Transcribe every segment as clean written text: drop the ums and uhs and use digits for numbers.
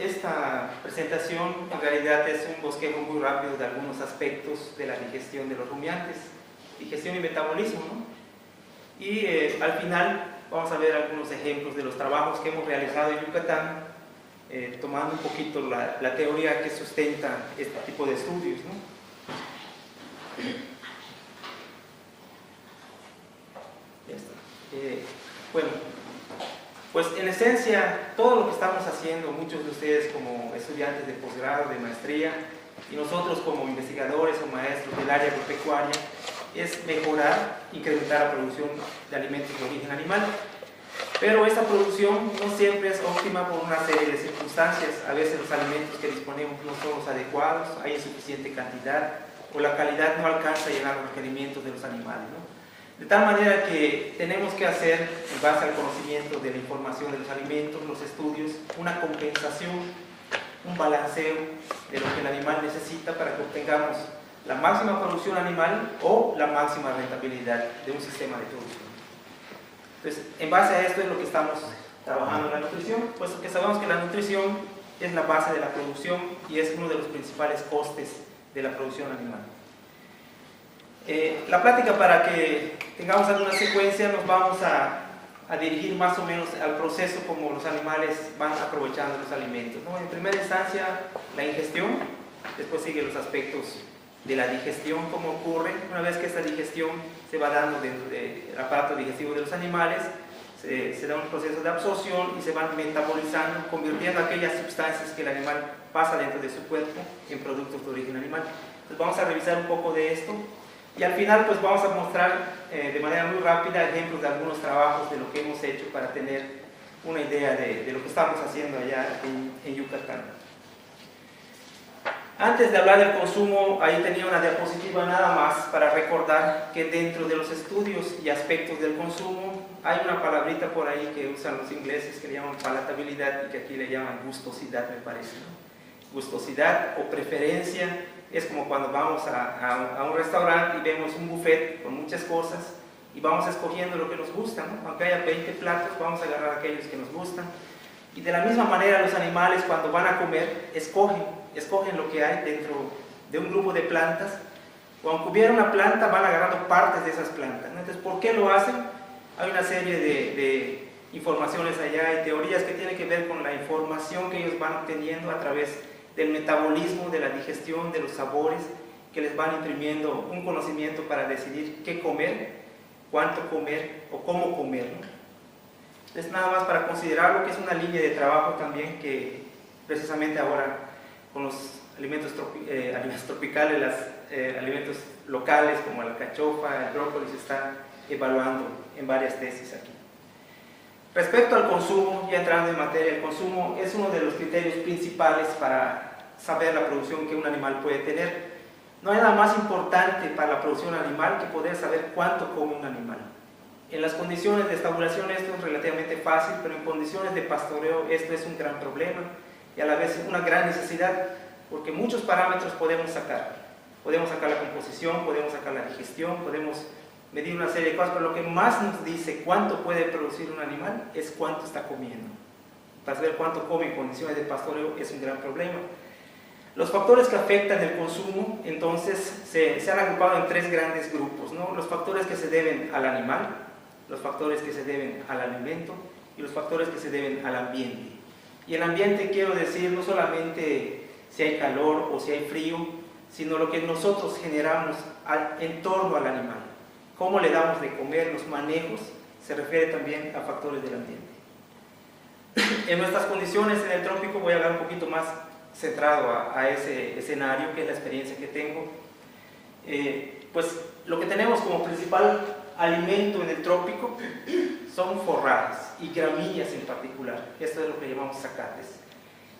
Esta presentación en realidad es un bosquejo muy rápido de algunos aspectos de la digestión de los rumiantes, digestión y metabolismo, ¿no? Y al final vamos a ver algunos ejemplos de los trabajos que hemos realizado en Yucatán, tomando un poquito la teoría que sustenta este tipo de estudios, ¿no? Ya está. Bueno, pues en esencia todo lo que estamos haciendo, muchos de ustedes como estudiantes de posgrado, de maestría, y nosotros como investigadores o maestros del área agropecuaria, es mejorar, incrementar la producción de alimentos de origen animal. Pero esta producción no siempre es óptima por una serie de circunstancias. A veces los alimentos que disponemos no son los adecuados, hay insuficiente cantidad o la calidad no alcanza a llegar a los requerimientos de los animales, ¿no? De tal manera que tenemos que hacer, en base al conocimiento de la información de los alimentos, los estudios, una compensación, un balanceo de lo que el animal necesita para que obtengamos la máxima producción animal o la máxima rentabilidad de un sistema de producción. Entonces, en base a esto es lo que estamos trabajando en la nutrición, puesto que sabemos que la nutrición es la base de la producción y es uno de los principales costes de la producción animal. La plática, para que tengamos alguna secuencia, nos vamos a dirigir más o menos al proceso como los animales van aprovechando los alimentos, ¿no? En primera instancia, la ingestión, después siguen los aspectos de la digestión, cómo ocurre. Una vez que esta digestión se va dando dentro del aparato digestivo de los animales, se da un proceso de absorción y se van metabolizando, convirtiendo aquellas sustancias que el animal pasa dentro de su cuerpo en productos de origen animal. Entonces vamos a revisar un poco de esto. Y al final pues vamos a mostrar de manera muy rápida ejemplos de algunos trabajos de lo que hemos hecho para tener una idea de lo que estamos haciendo allá en Yucatán. Antes de hablar del consumo, ahí tenía una diapositiva nada más para recordar que dentro de los estudios y aspectos del consumo hay una palabrita por ahí que usan los ingleses que le llaman palatabilidad y que aquí le llaman gustosidad, me parece, ¿no? Gustosidad o preferencia. Es como cuando vamos a un restaurante y vemos un buffet con muchas cosas y vamos escogiendo lo que nos gusta, ¿no? Aunque haya 20 platos, vamos a agarrar aquellos que nos gustan. Y de la misma manera los animales, cuando van a comer, escogen lo que hay dentro de un grupo de plantas, o aunque hubiera una planta, van agarrando partes de esas plantas, ¿no? Entonces, ¿por qué lo hacen? Hay una serie de informaciones allá y teorías que tienen que ver con la información que ellos van obteniendo a través del metabolismo, de la digestión, de los sabores, que les van imprimiendo un conocimiento para decidir qué comer, cuánto comer o cómo comer, ¿no? Es nada más para considerarlo, que es una línea de trabajo también que precisamente ahora con los alimentos tropicales, alimentos locales como la alcachofa, el brócoli, se está evaluando en varias tesis aquí. Respecto al consumo, ya entrando en materia, el consumo es uno de los criterios principales para saber la producción que un animal puede tener. No hay nada más importante para la producción animal que poder saber cuánto come un animal. En las condiciones de estabulación esto es relativamente fácil, pero en condiciones de pastoreo esto es un gran problema y a la vez una gran necesidad, porque muchos parámetros podemos sacar. Podemos sacar la composición, podemos sacar la digestión, podemos medir una serie de cosas, pero lo que más nos dice cuánto puede producir un animal es cuánto está comiendo. Para saber cuánto come en condiciones de pastoreo es un gran problema. Los factores que afectan el consumo, entonces, se han agrupado en tres grandes grupos, ¿no? Los factores que se deben al animal, los factores que se deben al alimento y los factores que se deben al ambiente. Y el ambiente, quiero decir, no solamente si hay calor o si hay frío, sino lo que nosotros generamos en torno al animal. Cómo le damos de comer, los manejos, se refiere también a factores del ambiente. En nuestras condiciones en el trópico, voy a hablar un poquito más centrado a ese escenario, que es la experiencia que tengo. Pues lo que tenemos como principal alimento en el trópico son forrajes y gramíneas en particular. Esto es lo que llamamos zacates.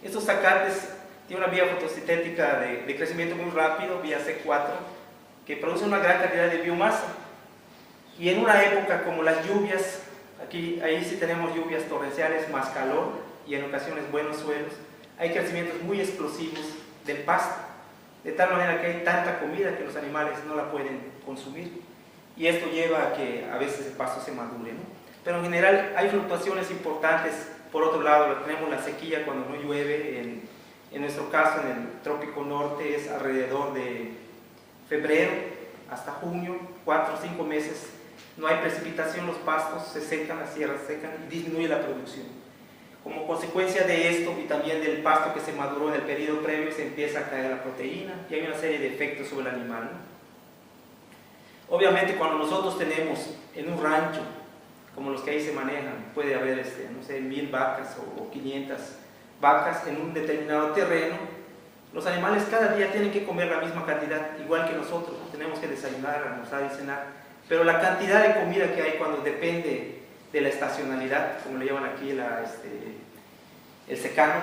Estos zacates tienen una vía fotosintética de crecimiento muy rápido, vía C4, que produce una gran cantidad de biomasa. Y en una época como las lluvias, ahí sí tenemos lluvias torrenciales más calor y en ocasiones buenos suelos, hay crecimientos muy explosivos del pasto, de tal manera que hay tanta comida que los animales no la pueden consumir y esto lleva a que a veces el pasto se madure, ¿no? Pero en general hay fluctuaciones importantes Por otro lado, tenemos la sequía cuando no llueve. En nuestro caso, en el trópico norte, es alrededor de febrero hasta junio, 4 o 5 meses. No hay precipitación, los pastos se secan, las sierras se secan y disminuye la producción. Como consecuencia de esto y también del pasto que se maduró en el periodo previo, se empieza a caer la proteína y hay una serie de efectos sobre el animal, ¿no? Obviamente, cuando nosotros tenemos en un rancho, como los que ahí se manejan, puede haber, no sé, 1000 vacas o 500 vacas en un determinado terreno, los animales cada día tienen que comer la misma cantidad, igual que nosotros, ¿no? Tenemos que desayunar, almorzar y cenar, pero la cantidad de comida que hay cuando depende de la estacionalidad, como le llaman aquí el secano,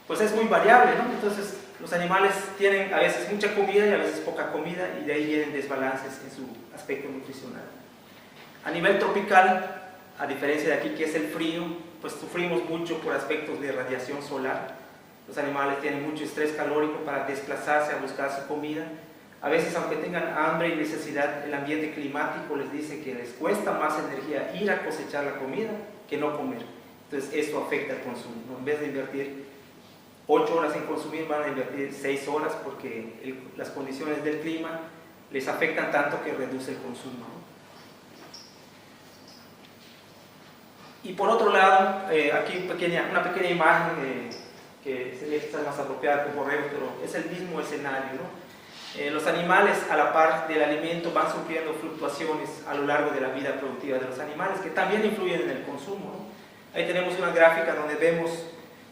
pues es muy variable, ¿no? Entonces los animales tienen a veces mucha comida y a veces poca comida, y de ahí vienen desbalances en su aspecto nutricional. A nivel tropical, a diferencia de aquí que es el frío, pues sufrimos mucho por aspectos de radiación solar. Los animales tienen mucho estrés calórico para desplazarse a buscar su comida. A veces, aunque tengan hambre y necesidad, el ambiente climático les dice que les cuesta más energía ir a cosechar la comida que no comer. Entonces esto afecta el consumo, ¿no? En vez de invertir 8 horas en consumir, van a invertir 6 horas porque las condiciones del clima les afectan tanto que reduce el consumo, ¿no? Y por otro lado, aquí una pequeña imagen que sería quizás más apropiada con borregos, pero es el mismo escenario, ¿no? Los animales, a la par del alimento, van sufriendo fluctuaciones a lo largo de la vida productiva de los animales, que también influyen en el consumo, ¿no? Ahí tenemos una gráfica donde vemos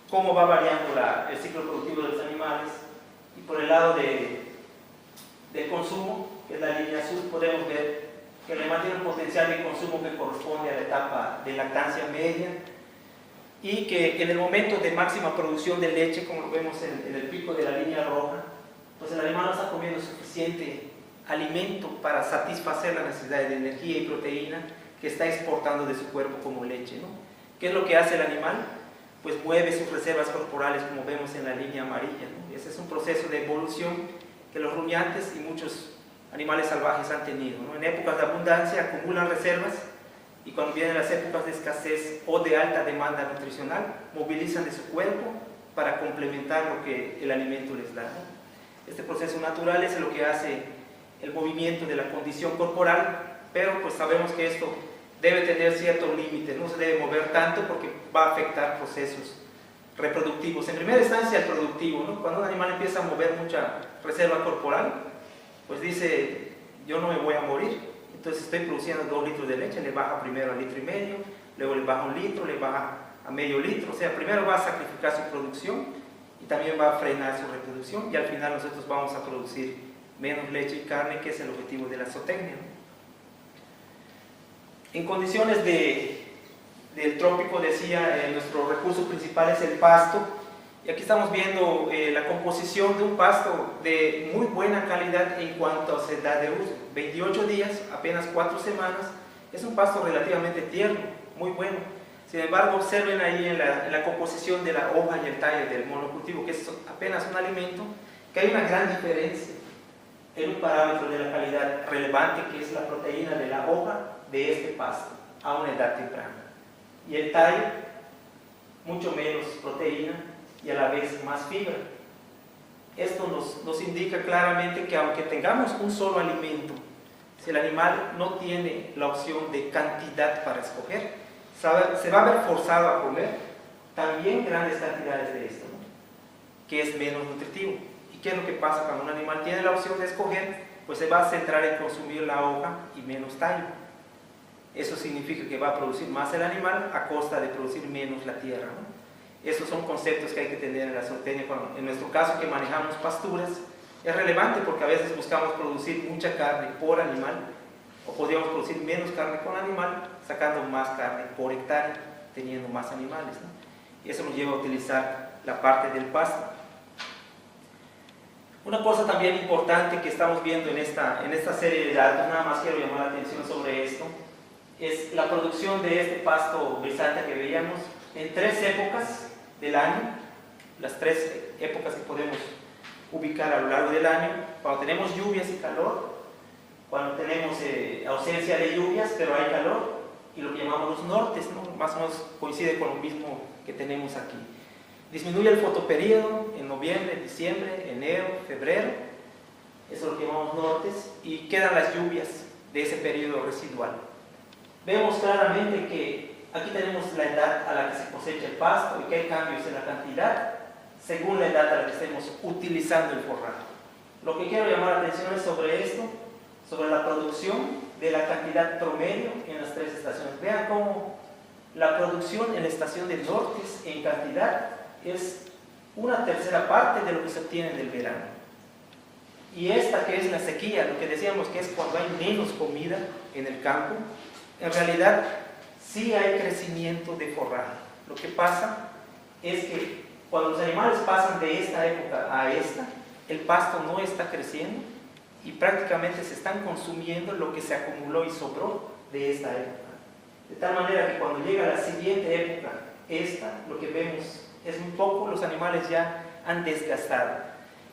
cómo va variando el ciclo productivo de los animales, y por el lado del consumo, que es la línea azul, podemos ver que el animal tiene un potencial de consumo que corresponde a la etapa de lactancia media, y que en el momento de máxima producción de leche, como lo vemos en el pico de la línea roja, pues el animal no está comiendo suficiente alimento para satisfacer la necesidad de energía y proteína que está exportando de su cuerpo como leche, ¿no? ¿Qué es lo que hace el animal? Pues mueve sus reservas corporales, como vemos en la línea amarilla, ¿no? Ese es un proceso de evolución que los rumiantes y muchos animales salvajes han tenido, ¿no? En épocas de abundancia acumulan reservas, y cuando vienen las épocas de escasez o de alta demanda nutricional, movilizan de su cuerpo para complementar lo que el alimento les da, ¿no? Este proceso natural es lo que hace el movimiento de la condición corporal, pero pues sabemos que esto debe tener ciertos límites, no se debe mover tanto porque va a afectar procesos reproductivos. En primera instancia el productivo, ¿no? Cuando un animal empieza a mover mucha reserva corporal, pues dice, yo no me voy a morir, entonces estoy produciendo 2 litros de leche, le baja primero a 1,5 litros, luego le baja 1 litro, le baja a medio litro, o sea, primero va a sacrificar su producción y también va a frenar su reproducción, y al final nosotros vamos a producir menos leche y carne, que es el objetivo de la zootecnia, ¿no? En condiciones del trópico, decía, nuestro recurso principal es el pasto, y aquí estamos viendo la composición de un pasto de muy buena calidad en cuanto a su edad de uso. 28 días, apenas 4 semanas, es un pasto relativamente tierno, muy bueno. Sin embargo, observen ahí en la composición de la hoja y el tallo del monocultivo, que es apenas un alimento, que hay una gran diferencia en un parámetro de la calidad relevante, que es la proteína de la hoja de este pasto a una edad temprana. Y el tallo, mucho menos proteína y a la vez más fibra. Esto nos indica claramente que aunque tengamos un solo alimento, si el animal no tiene la opción de cantidad para escoger, se va a ver forzado a comer también grandes cantidades de esto, ¿no? Que es menos nutritivo. ¿Y qué es lo que pasa cuando un animal tiene la opción de escoger? Pues se va a centrar en consumir la hoja y menos tallo. Eso significa que va a producir más el animal a costa de producir menos la tierra, ¿no? Esos son conceptos que hay que tener en la zootecnia. En nuestro caso, que manejamos pasturas, es relevante porque a veces buscamos producir mucha carne por animal, o podríamos producir menos carne con animal, sacando más carne por hectárea, teniendo más animales, ¿no? Y eso nos lleva a utilizar la parte del pasto. Una cosa también importante que estamos viendo en esta serie de datos, nada más quiero llamar la atención sobre esto, es la producción de este pasto brisanta que veíamos en 3 épocas del año, las 3 épocas que podemos ubicar a lo largo del año: cuando tenemos lluvias y calor, cuando tenemos ausencia de lluvias pero hay calor, y lo que llamamos llamamos nortes, ¿no? Más o menos coincide con lo mismo que tenemos aquí. Disminuye el fotoperíodo en noviembre, diciembre, enero, febrero, eso es lo que llamamos nortes, y quedan las lluvias de ese periodo residual. Vemos claramente que aquí tenemos la edad a la que se cosecha el pasto y que hay cambios en la cantidad según la edad a la que estemos utilizando el forraje. Lo que quiero llamar la atención es sobre esto, sobre la producción de la cantidad promedio en las tres estaciones. Vean cómo la producción en la estación de nortes en cantidad es una tercera parte de lo que se obtiene en el verano. Y esta que es la sequía, lo que decíamos que es cuando hay menos comida en el campo, en realidad sí hay crecimiento de forraje. Lo que pasa es que cuando los animales pasan de esta época a esta, el pasto no está creciendo y prácticamente se están consumiendo lo que se acumuló y sobró de esta época. De tal manera que cuando llega la siguiente época, esta, lo que vemos es un poco, los animales ya han desgastado.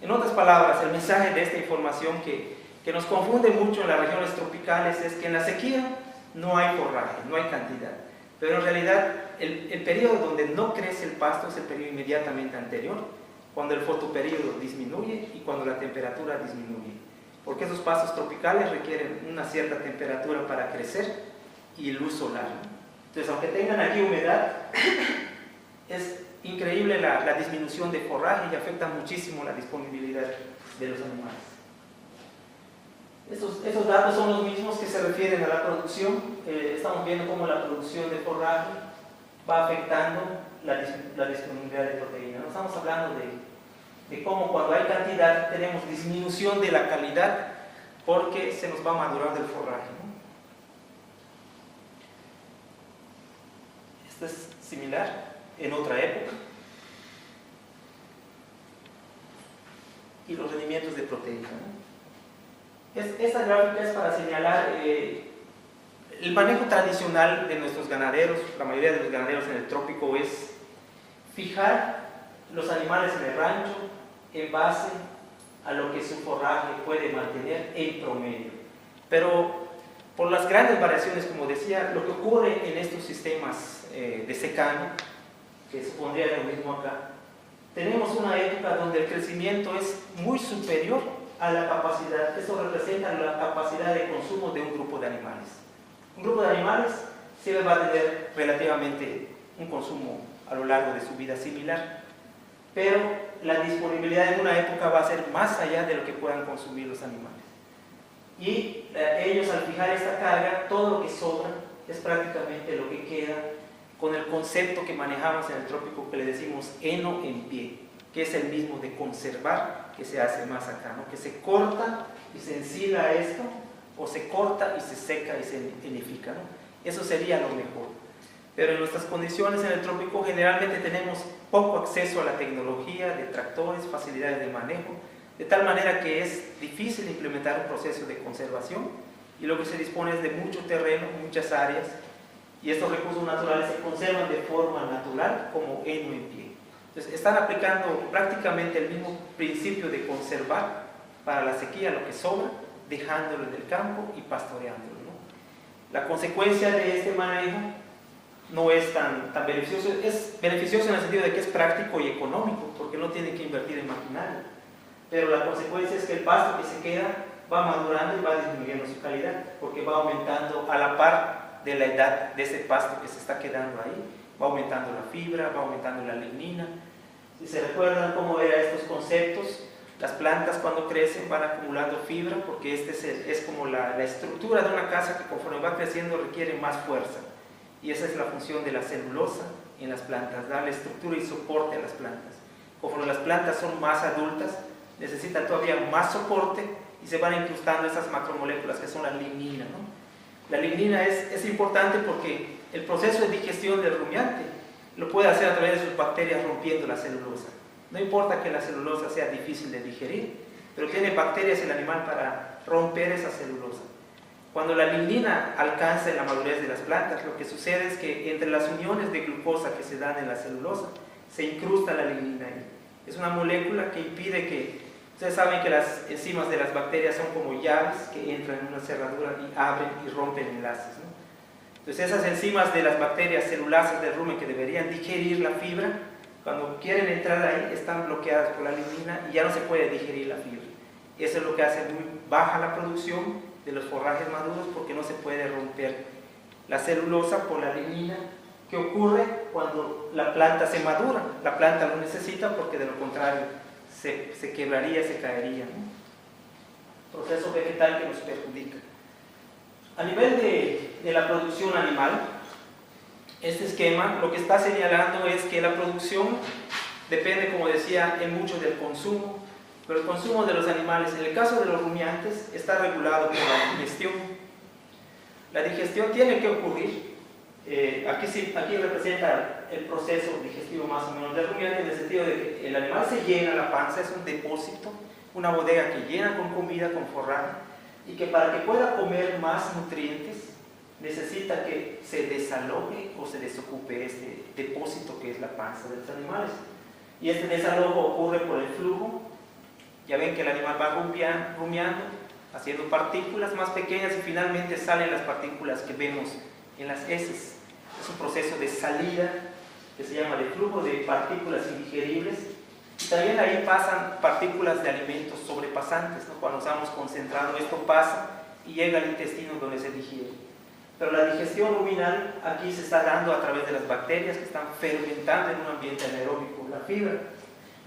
En otras palabras, el mensaje de esta información que nos confunde mucho en las regiones tropicales es que en la sequía no hay forraje, no hay cantidad. Pero en realidad el periodo donde no crece el pasto es el periodo inmediatamente anterior, cuando el fotoperíodo disminuye y cuando la temperatura disminuye. Porque esos pastos tropicales requieren una cierta temperatura para crecer y luz solar, ¿no? Entonces, aunque tengan aquí humedad, es increíble la disminución de forraje y afecta muchísimo la disponibilidad de los animales. Esos datos son los mismos que se refieren a la producción. Estamos viendo cómo la producción de forraje va afectando la disponibilidad de proteína. No estamos hablando de cómo cuando hay cantidad tenemos disminución de la calidad porque se nos va madurando el forraje, ¿no? Esto es similar en otra época. Y los rendimientos de proteína, ¿no? Esta gráfica es para señalar el manejo tradicional de nuestros ganaderos. La mayoría de los ganaderos en el trópico es fijar los animales en el rancho en base a lo que su forraje puede mantener en promedio. Pero por las grandes variaciones, como decía, lo que ocurre en estos sistemas de secano, que supondría lo mismo acá, tenemos una época donde el crecimiento es muy superior a la capacidad. Esto representa la capacidad de consumo de un grupo de animales. Un grupo de animales siempre va a tener relativamente un consumo a lo largo de su vida similar, pero la disponibilidad en una época va a ser más allá de lo que puedan consumir los animales. Y ellos, al fijar esta carga, todo lo que sobra es prácticamente lo que queda con el concepto que manejamos en el trópico, que le decimos heno en pie, que es el mismo de conservar, que se hace más acá, ¿no? Que se corta y se ensila esto, o se corta y se seca y se enifica, ¿no? Eso sería lo mejor. Pero en nuestras condiciones en el trópico generalmente tenemos poco acceso a la tecnología de tractores, facilidades de manejo, de tal manera que es difícil implementar un proceso de conservación, y lo que se dispone es de mucho terreno, muchas áreas, y estos recursos naturales se conservan de forma natural como heno en pie. Entonces están aplicando prácticamente el mismo principio de conservar para la sequía lo que sobra, dejándolo en el campo y pastoreándolo, ¿no? La consecuencia de este manejo no es tan beneficioso. Es beneficioso en el sentido de que es práctico y económico, porque no tiene que invertir en maquinaria, pero la consecuencia es que el pasto que se queda va madurando y va disminuyendo su calidad, porque va aumentando a la par de la edad de ese pasto que se está quedando ahí, va aumentando la fibra, va aumentando la lignina. Si se recuerdan cómo eran estos conceptos, las plantas cuando crecen van acumulando fibra, porque es como la estructura de una casa que conforme va creciendo requiere más fuerza, y esa es la función de la celulosa en las plantas, darle estructura y soporte a las plantas. Conforme las plantas son más adultas, necesitan todavía más soporte y se van incrustando esas macromoléculas que son la lignina, ¿no? La lignina es importante porque el proceso de digestión del rumiante lo puede hacer a través de sus bacterias rompiendo la celulosa. No importa que la celulosa sea difícil de digerir, pero tiene bacterias el animal para romper esa celulosa. Cuando la lignina alcanza en la madurez de las plantas, lo que sucede es que entre las uniones de glucosa que se dan en la celulosa, se incrusta la lignina ahí. Es una molécula que impide que... Ustedes saben que las enzimas de las bacterias son como llaves que entran en una cerradura y abren y rompen enlaces, ¿no? Entonces esas enzimas de las bacterias celulasas del rumen que deberían digerir la fibra, cuando quieren entrar ahí están bloqueadas por la lignina y ya no se puede digerir la fibra. Eso es lo que hace muy baja la producción de los forrajes maduros, porque no se puede romper la celulosa por la lignina, que ocurre cuando la planta se madura. La planta lo necesita porque de lo contrario se quebraría, se caería, ¿no? Proceso vegetal que nos perjudica. A nivel de la producción animal, este esquema lo que está señalando es que la producción depende, como decía, en mucho del consumo, pero el consumo de los animales, en el caso de los rumiantes, está regulado por la digestión. La digestión tiene que ocurrir, aquí representa el proceso digestivo más o menos del rumiante, en el sentido de que el animal se llena la panza, es un depósito, una bodega que llena con comida, con forraje, y que para que pueda comer más nutrientes necesita que se desaloje o se desocupe este depósito que es la panza de los animales. Y este desalojo ocurre por el flujo. Ya ven que el animal va rumiando, haciendo partículas más pequeñas y finalmente salen las partículas que vemos en las heces. Es un proceso de salida que se llama de flujo de partículas indigeribles. Y también ahí pasan partículas de alimentos sobrepasantes, ¿no? Cuando usamos concentrado, esto pasa y llega al intestino donde se digiere. Pero la digestión ruminal aquí se está dando a través de las bacterias que están fermentando en un ambiente anaeróbico la fibra.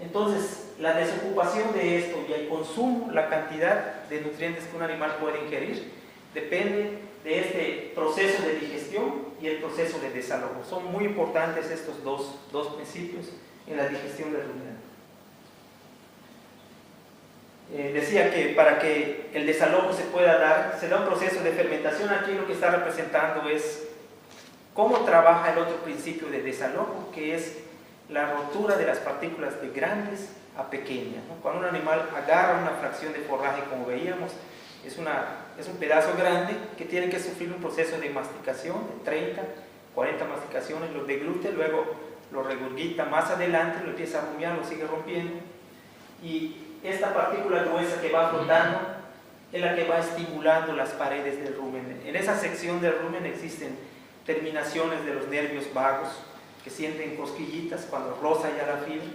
Entonces, la desocupación de esto y el consumo, la cantidad de nutrientes que un animal puede ingerir, depende de este proceso de digestión y el proceso de desalojo. Son muy importantes estos dos principios en la digestión del ruminante. Decía que para que el desalojo se pueda dar, se da un proceso de fermentación. Aquí lo que está representando es cómo trabaja el otro principio de desalojo, que es la rotura de las partículas de grandes a pequeñas, ¿no? Cuando un animal agarra una fracción de forraje, como veíamos, es un pedazo grande que tiene que sufrir un proceso de masticación de 30, 40 masticaciones, lo deglute, luego lo regurgita más adelante, lo empieza a rumiar, lo sigue rompiendo, y esta partícula gruesa que va flotando es la que va estimulando las paredes del rumen. En esa sección del rumen existen terminaciones de los nervios vagos que sienten cosquillitas cuando roza ya la fibra.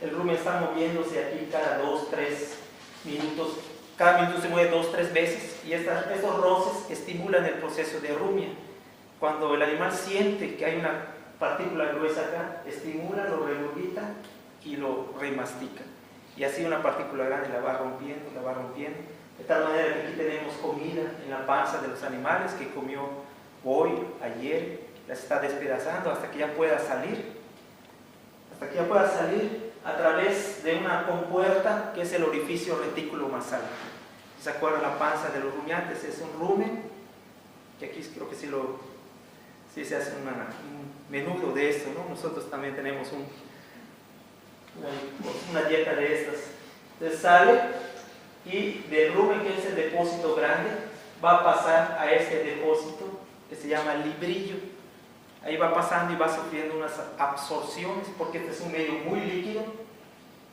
El rumen está moviéndose aquí cada 2-3 minutos, cada minuto se mueve 2-3 veces, y estos roces estimulan el proceso de rumia. Cuando el animal siente que hay una partícula gruesa acá, estimula, lo regurgita y lo remastica. Y así una partícula grande la va rompiendo, de tal manera que aquí tenemos comida en la panza de los animales que comió hoy, ayer, las está despedazando hasta que ya pueda salir, a través de una compuerta que es el orificio reticulomasal. ¿Se acuerdan? La panza de los rumiantes es un rumen, que aquí creo que sí se hace un menudo de esto, ¿no? Nosotros también tenemos una dieta de estas. Entonces sale y del rumen, que es el depósito grande, va a pasar a este depósito que se llama librillo. Ahí va pasando y va sufriendo unas absorciones porque este es un medio muy líquido.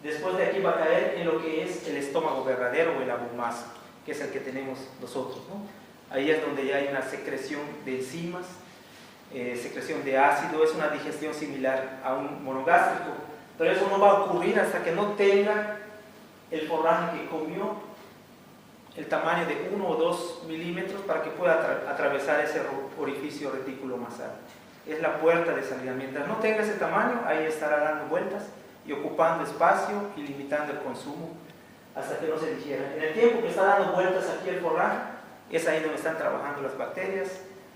Después de aquí va a caer en lo que es el estómago verdadero o el abomazo, que es el que tenemos nosotros, ¿no? Ahí es donde ya hay una secreción de enzimas, secreción de ácido. Es una digestión similar a un monogástrico, pero eso no va a ocurrir hasta que no tenga el forraje que comió el tamaño de 1 o 2 milímetros para que pueda atravesar ese orificio reticulomasal. Es la puerta de salida. Mientras no tenga ese tamaño, ahí estará dando vueltas y ocupando espacio y limitando el consumo hasta que no se digiera. En el tiempo que está dando vueltas aquí el forraje, es ahí donde están trabajando las bacterias.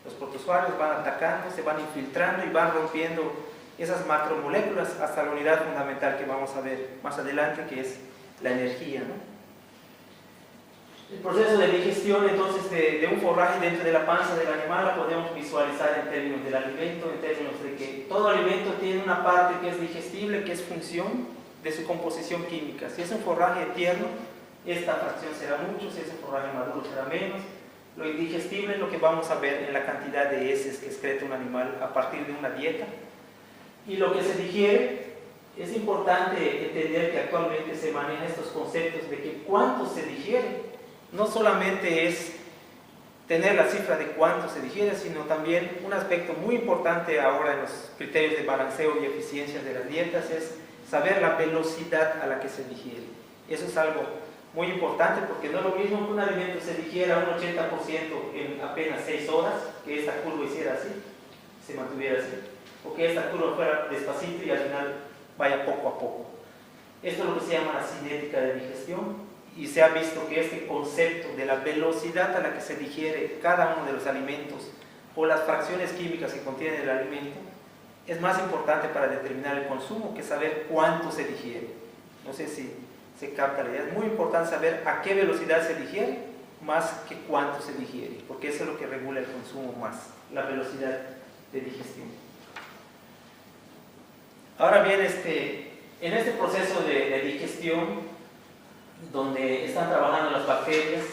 Los protozoarios van atacando, se van infiltrando y van rompiendo esas macromoléculas hasta la unidad fundamental que vamos a ver más adelante, que es la energía, ¿no? El proceso de digestión entonces de un forraje dentro de la panza del animal la podemos visualizar en términos del alimento, en términos de que todo alimento tiene una parte que es digestible, que es función de su composición química. Si es un forraje tierno, esta fracción será mucho; si es un forraje maduro, será menos. Lo indigestible es lo que vamos a ver en la cantidad de heces que excreta un animal a partir de una dieta. Y lo que se digiere, es importante entender que actualmente se manejan estos conceptos de que cuánto se digiere no solamente es tener la cifra de cuánto se digiere, sino también un aspecto muy importante ahora en los criterios de balanceo y eficiencia de las dietas es saber la velocidad a la que se digiere. Eso es algo muy importante porque no es lo mismo que un alimento se digiera un 80% en apenas 6 horas, que esta curva hiciera así, se mantuviera así, o que esta curva fuera despacito y al final vaya poco a poco. Esto es lo que se llama la cinética de digestión, y se ha visto que este concepto de la velocidad a la que se digiere cada uno de los alimentos o las fracciones químicas que contiene el alimento es más importante para determinar el consumo que saber cuánto se digiere. No sé si se capta la idea. Es muy importante saber a qué velocidad se digiere más que cuánto se digiere, porque eso es lo que regula el consumo más, la velocidad de digestión. Ahora bien, en este proceso de digestión, donde están trabajando las bacterias,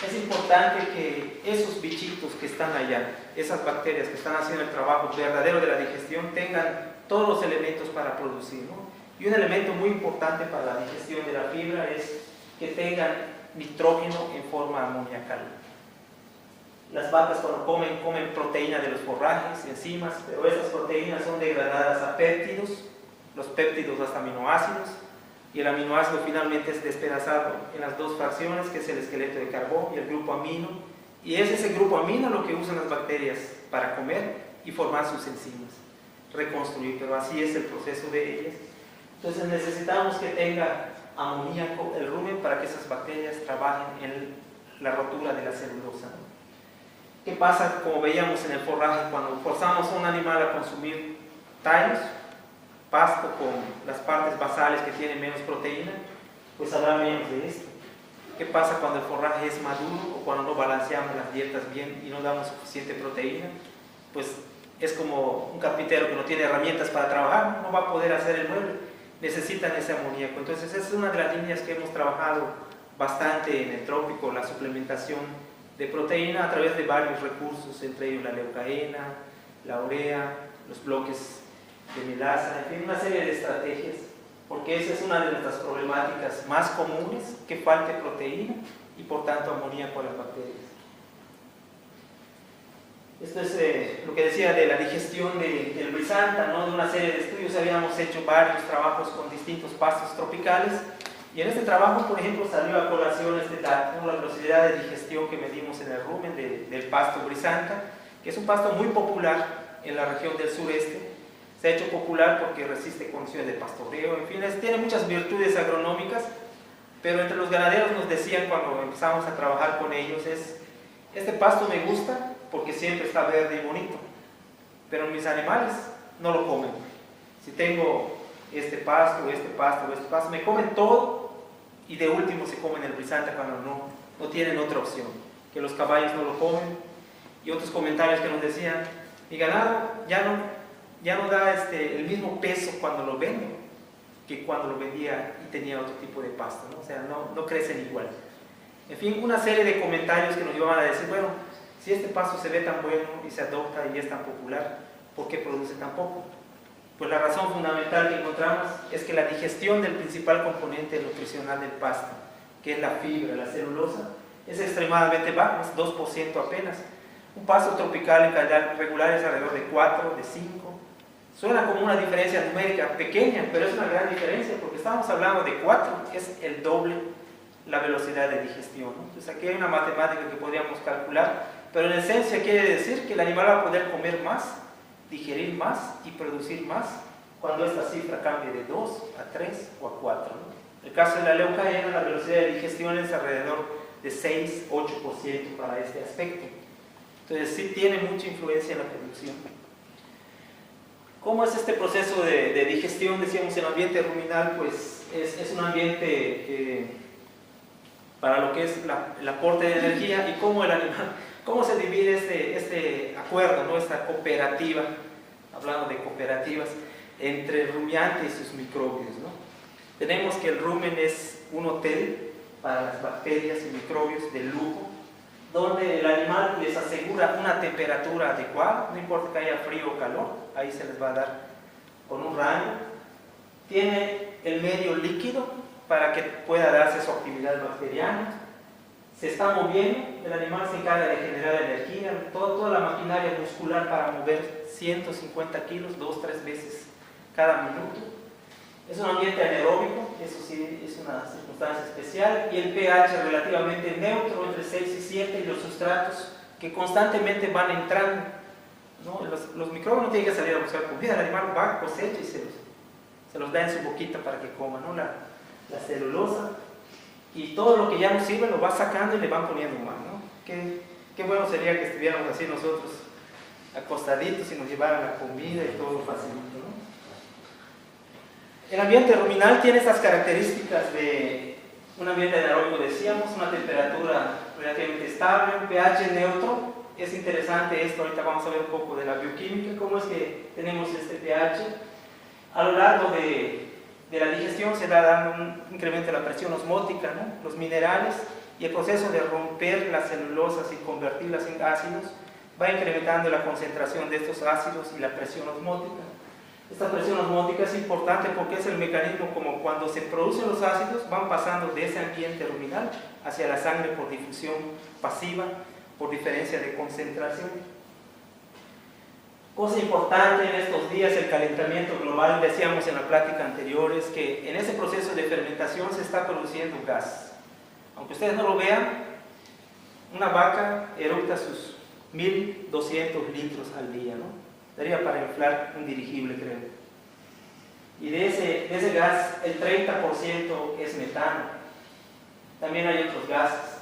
es importante que esos bichitos que están allá, esas bacterias que están haciendo el trabajo verdadero de la digestión, tengan todos los elementos para producir, ¿no? Y un elemento muy importante para la digestión de la fibra es que tengan nitrógeno en forma amoniacal. Las vacas cuando comen proteína de los forrajes, enzimas, pero esas proteínas son degradadas a péptidos, los péptidos hasta aminoácidos, y el aminoácido finalmente es despedazado en las dos fracciones, que es el esqueleto de carbono y el grupo amino, y es ese grupo amino lo que usan las bacterias para comer y formar sus enzimas, reconstruir, pero así es el proceso de ellas. Entonces necesitamos que tenga amoníaco el rumen para que esas bacterias trabajen en la rotura de la celulosa, ¿no? ¿Qué pasa? Como veíamos en el forraje, cuando forzamos a un animal a consumir tallos, pasto con las partes basales que tienen menos proteína, pues habrá menos de esto. ¿Qué pasa cuando el forraje es maduro o cuando no balanceamos las dietas bien y no damos suficiente proteína? Pues es como un carpintero que no tiene herramientas para trabajar, no va a poder hacer el mueble, necesitan ese amoníaco. Entonces esa es una de las líneas que hemos trabajado bastante en el trópico, la suplementación de proteína a través de varios recursos, entre ellos la leucaena, la urea, los bloques de melasa, en fin, una serie de estrategias, porque esa es una de nuestras problemáticas más comunes, que falte proteína y por tanto amoníaco a las bacterias. Esto es lo que decía de la digestión del brisanta, ¿no? De una serie de estudios habíamos hecho varios trabajos con distintos pastos tropicales, y en este trabajo, por ejemplo, salió a colación este dato, la velocidad de digestión que medimos en el rumen del pasto brisanta, que es un pasto muy popular en la región del sureste. Se ha hecho popular porque resiste condiciones de pastoreo, en fin, tiene muchas virtudes agronómicas, pero entre los ganaderos nos decían cuando empezamos a trabajar con ellos este pasto me gusta porque siempre está verde y bonito, pero mis animales no lo comen. Si tengo este pasto, me comen todo y de último se comen el brisanta cuando no tienen otra opción, que los caballos no lo comen. Y otros comentarios que nos decían, mi ganado ya no da el mismo peso cuando lo vendo que cuando lo vendía y tenía otro tipo de pasto, ¿no? O sea, no crecen igual. En fin, una serie de comentarios que nos llevaban a decir, bueno, si este pasto se ve tan bueno y se adopta y es tan popular, ¿por qué produce tan poco? Pues la razón fundamental que encontramos es que la digestión del principal componente nutricional del pasto, que es la fibra, la celulosa, es extremadamente baja, es 2% apenas. Un pasto tropical en calidad regular es alrededor de 4, de 5. Suena como una diferencia numérica pequeña, pero es una gran diferencia porque estamos hablando de 4, que es el doble la velocidad de digestión, ¿no? Entonces aquí hay una matemática que podríamos calcular, pero en esencia quiere decir que el animal va a poder comer más, digerir más y producir más cuando esta cifra cambie de 2 a 3 o a 4, ¿no? En el caso de la leucaena, la velocidad de digestión es alrededor de 6-8% para este aspecto. Entonces sí tiene mucha influencia en la producción. ¿Cómo es este proceso de digestión? Decíamos, el ambiente ruminal pues es un ambiente para lo que es el aporte de energía, y cómo el animal, cómo se divide este acuerdo, ¿no? Esta cooperativa, hablando de cooperativas, entre el rumiante y sus microbios, ¿no? Tenemos que el rumen es un hotel para las bacterias y microbios de lujo, donde el animal les asegura una temperatura adecuada, no importa que haya frío o calor, ahí se les va a dar con un rango. Tiene el medio líquido para que pueda darse su actividad bacteriana, se está moviendo, el animal se encarga de generar energía, toda la maquinaria muscular para mover 150 kilos 2-3 veces cada minuto. Es un ambiente anaeróbico, eso sí es una circunstancia especial, y el pH relativamente neutro, entre 6 y 7, y los sustratos que constantemente van entrando, ¿no? Los microbios no tienen que salir a buscar comida, el animal va, cosecha y se los da en su boquita para que coma, ¿no? La celulosa, y todo lo que ya no sirve lo va sacando y le van poniendo más, ¿no? Qué bueno sería que estuviéramos así nosotros, acostaditos, y nos llevaran la comida y todo facilito, ¿no? El ambiente ruminal tiene estas características de un ambiente anaeróbico, decíamos, una temperatura relativamente estable, un pH neutro. Es interesante esto, ahorita vamos a ver un poco de la bioquímica, cómo es que tenemos este pH. A lo largo de la digestión se da dando un incremento de la presión osmótica, ¿no? Los minerales, y el proceso de romper las celulosas y convertirlas en ácidos va incrementando la concentración de estos ácidos y la presión osmótica. Esta presión osmótica es importante porque es el mecanismo como cuando se producen los ácidos van pasando de ese ambiente ruminal hacia la sangre por difusión pasiva, por diferencia de concentración. Cosa importante en estos días, el calentamiento global. Decíamos en la plática anterior, es que en ese proceso de fermentación se está produciendo gas. Aunque ustedes no lo vean, una vaca eructa sus 1200 litros al día, ¿no? Daría para inflar un dirigible, creo. Y de ese gas, el 30% es metano. También hay otros gases.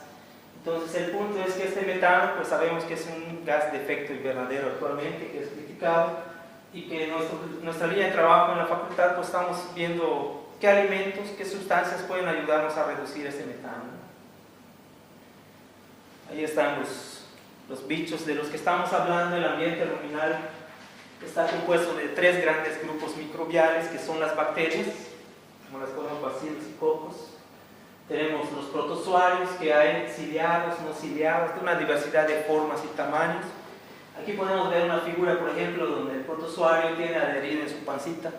Entonces, el punto es que este metano, pues sabemos que es un gas de efecto invernadero actualmente, que es criticado, y que nuestra línea de trabajo en la facultad, pues estamos viendo qué alimentos, qué sustancias pueden ayudarnos a reducir ese metano. Ahí están los bichos de los que estamos hablando. El ambiente ruminal está compuesto de 3 grandes grupos microbiales, que son las bacterias, como las conocemos, bacilos y cocos. Tenemos los protozoarios, que hay ciliados, no ciliados, de una diversidad de formas y tamaños. Aquí podemos ver una figura, por ejemplo, donde el protozoario tiene adherido en su pancita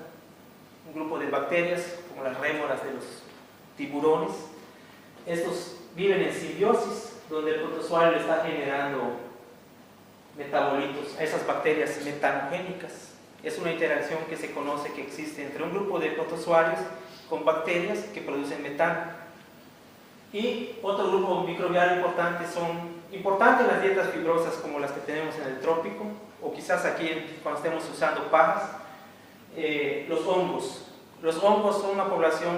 un grupo de bacterias, como las rémoras de los tiburones. Estos viven en simbiosis, donde el protozoario le está generando metabolitos a esas bacterias metanogénicas. Es una interacción que se conoce que existe entre un grupo de protozoarios con bacterias que producen metano. Y otro grupo microbial importante son importantes las dietas fibrosas como las que tenemos en el trópico, o quizás aquí cuando estemos usando pajas, los hongos. Los hongos son una población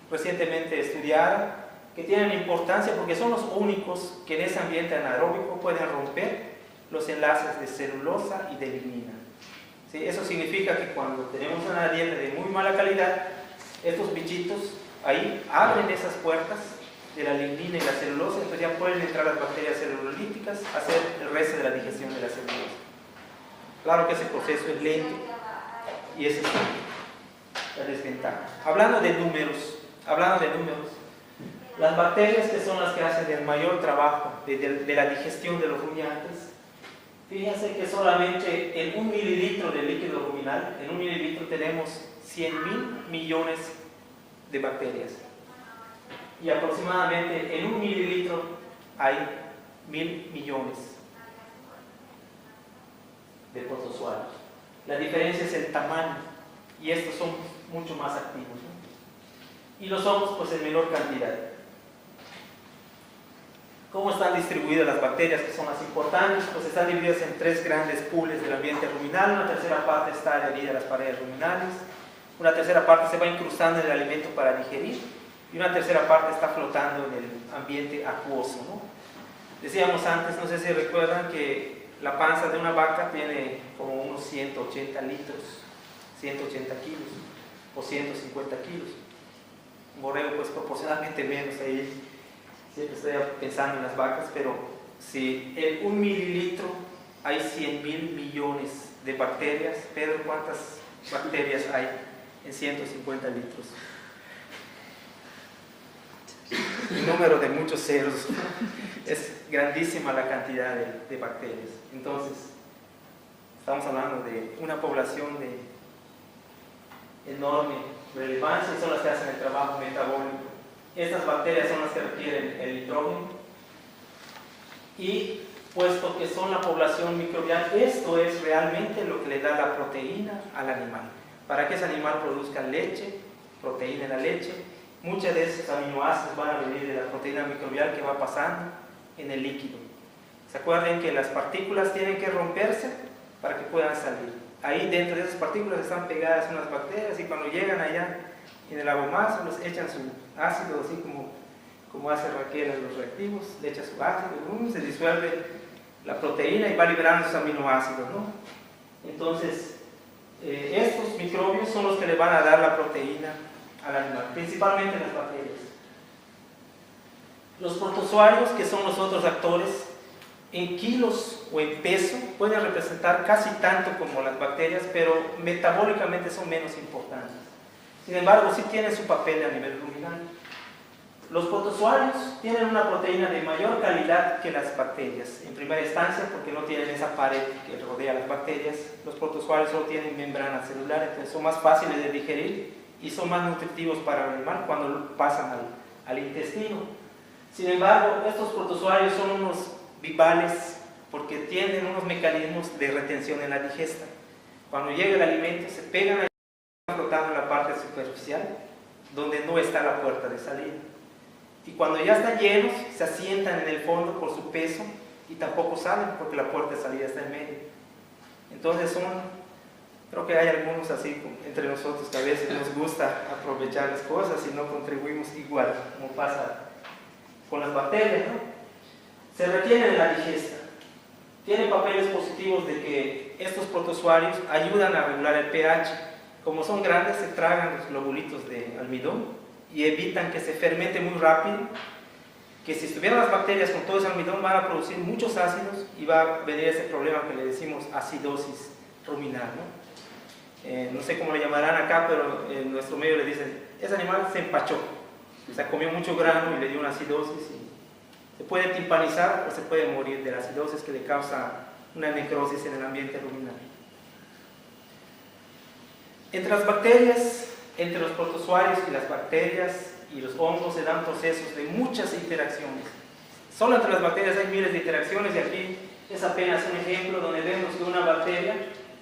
recientemente estudiada que tienen importancia porque son los únicos que en ese ambiente anaeróbico pueden romper los enlaces de celulosa y de lignina. ¿Sí? Eso significa que cuando tenemos una dieta de muy mala calidad, estos bichitos ahí abren esas puertas de la lignina y la celulosa, entonces ya pueden entrar las bacterias celulolíticas a hacer el resto de la digestión de la celulosa. Claro que ese proceso es lento y esa es la desventaja. Hablando de números, las bacterias, que son las que hacen el mayor trabajo de la digestión de los rumiantes, fíjense que solamente en 1 mililitro de líquido ruminal, en 1 mililitro tenemos 100.000 millones de bacterias. Y aproximadamente en 1 mililitro hay 1.000 millones de protozoarios. La diferencia es el tamaño, y estos son mucho más activos, ¿no? Y los hongos, pues en menor cantidad. ¿Cómo están distribuidas las bacterias, que son las importantes? Pues están divididas en 3 grandes pools del ambiente ruminal. Una tercera parte está adherida a las paredes ruminales, una tercera parte se va incrustando en el alimento para digerir, y una tercera parte está flotando en el ambiente acuoso, ¿no? Decíamos antes, no sé si recuerdan, que la panza de una vaca tiene como unos 180 litros, 180 kilos o 150 kilos. Un borrego pues proporcionalmente menos. Ahí siempre estoy pensando en las vacas, pero si en 1 mililitro hay 100.000 millones de bacterias, Pedro, ¿cuántas bacterias hay en 150 litros? Un número de muchos ceros. Es grandísima la cantidad de bacterias. Entonces, estamos hablando de una población de enorme relevancia, y son las que hacen el trabajo metabólico. Estas bacterias son las que requieren el nitrógeno, y puesto que son la población microbial, esto es realmente lo que le da la proteína al animal. Para que ese animal produzca leche, proteína en la leche, muchos de esos aminoácidos van a venir de la proteína microbial que va pasando en el líquido. ¿Se acuerdan que las partículas tienen que romperse para que puedan salir? Ahí dentro de esas partículas están pegadas unas bacterias y cuando llegan allá en el aguamazo les echan su ácido, así como hace Raquel en los reactivos, le echa su ácido, se disuelve la proteína y va liberando sus aminoácidos, ¿no? Entonces, estos microbios son los que le van a dar la proteína al animal, principalmente las bacterias. Los protozoarios, que son los otros actores, en kilos o en peso pueden representar casi tanto como las bacterias, pero metabólicamente son menos importantes. Sin embargo, sí tienen su papel a nivel ruminal. Los protozoarios tienen una proteína de mayor calidad que las bacterias, en primera instancia porque no tienen esa pared que rodea a las bacterias. Los protozoarios solo tienen membrana celular, entonces son más fáciles de digerir y son más nutritivos para el animal cuando pasan al intestino. Sin embargo, estos protozoarios son unos bipales porque tienen unos mecanismos de retención en la digesta. Cuando llega el alimento se pegan ahí, flotando en la parte superficial donde no está la puerta de salida. Y cuando ya están llenos, se asientan en el fondo por su peso y tampoco salen porque la puerta de salida está en medio. Entonces creo que hay algunos así entre nosotros que a veces nos gusta aprovechar las cosas y no contribuimos igual, como pasa con las bacterias, ¿no? Se retienen en la digesta. Tienen papeles positivos de que estos protozoarios ayudan a regular el pH. Como son grandes, se tragan los globulitos de almidón y evitan que se fermente muy rápido, que si estuvieran las bacterias con todo ese almidón van a producir muchos ácidos y va a venir ese problema que le decimos acidosis ruminal, ¿no? No sé cómo le llamarán acá, pero en nuestro medio le dicen, ese animal se empachó, o sea, comió mucho grano y le dio una acidosis y se puede timpanizar o se puede morir de la acidosis que le causa una necrosis en el ambiente ruminal. Entre las bacterias, entre los protozoarios y las bacterias y los hongos se dan procesos de muchas interacciones. Solo entre las bacterias hay miles de interacciones y aquí es apenas un ejemplo donde vemos que una bacteria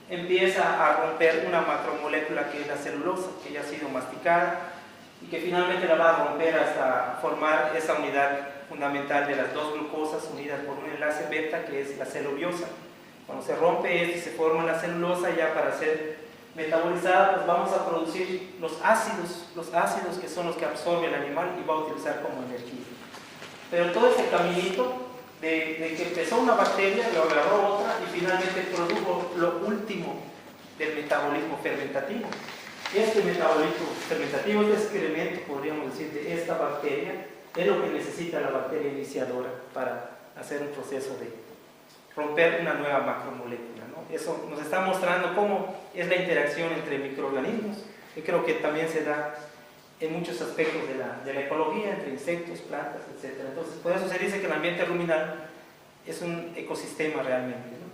empieza a romper una macromolécula que es la celulosa, que ya ha sido masticada y que finalmente la va a romper hasta formar esa unidad fundamental de las dos glucosas unidas por un enlace beta que es la celuliosa. Cuando se rompe esto y se forma la celulosa, ya para ser metabolizada, pues vamos a producir los ácidos que son los que absorbe el animal y va a utilizar como energía. Pero todo este caminito de que empezó una bacteria, lo agarró otra y finalmente produjo lo último del metabolismo fermentativo. Este metabolismo fermentativo, este excremento, podríamos decir, de esta bacteria, es lo que necesita la bacteria iniciadora para hacer un proceso de romper una nueva macromolécula, ¿no? Eso nos está mostrando cómo es la interacción entre microorganismos, y creo que también se da en muchos aspectos de la ecología, entre insectos, plantas, etc. Entonces, por eso se dice que el ambiente ruminal es un ecosistema realmente, ¿no?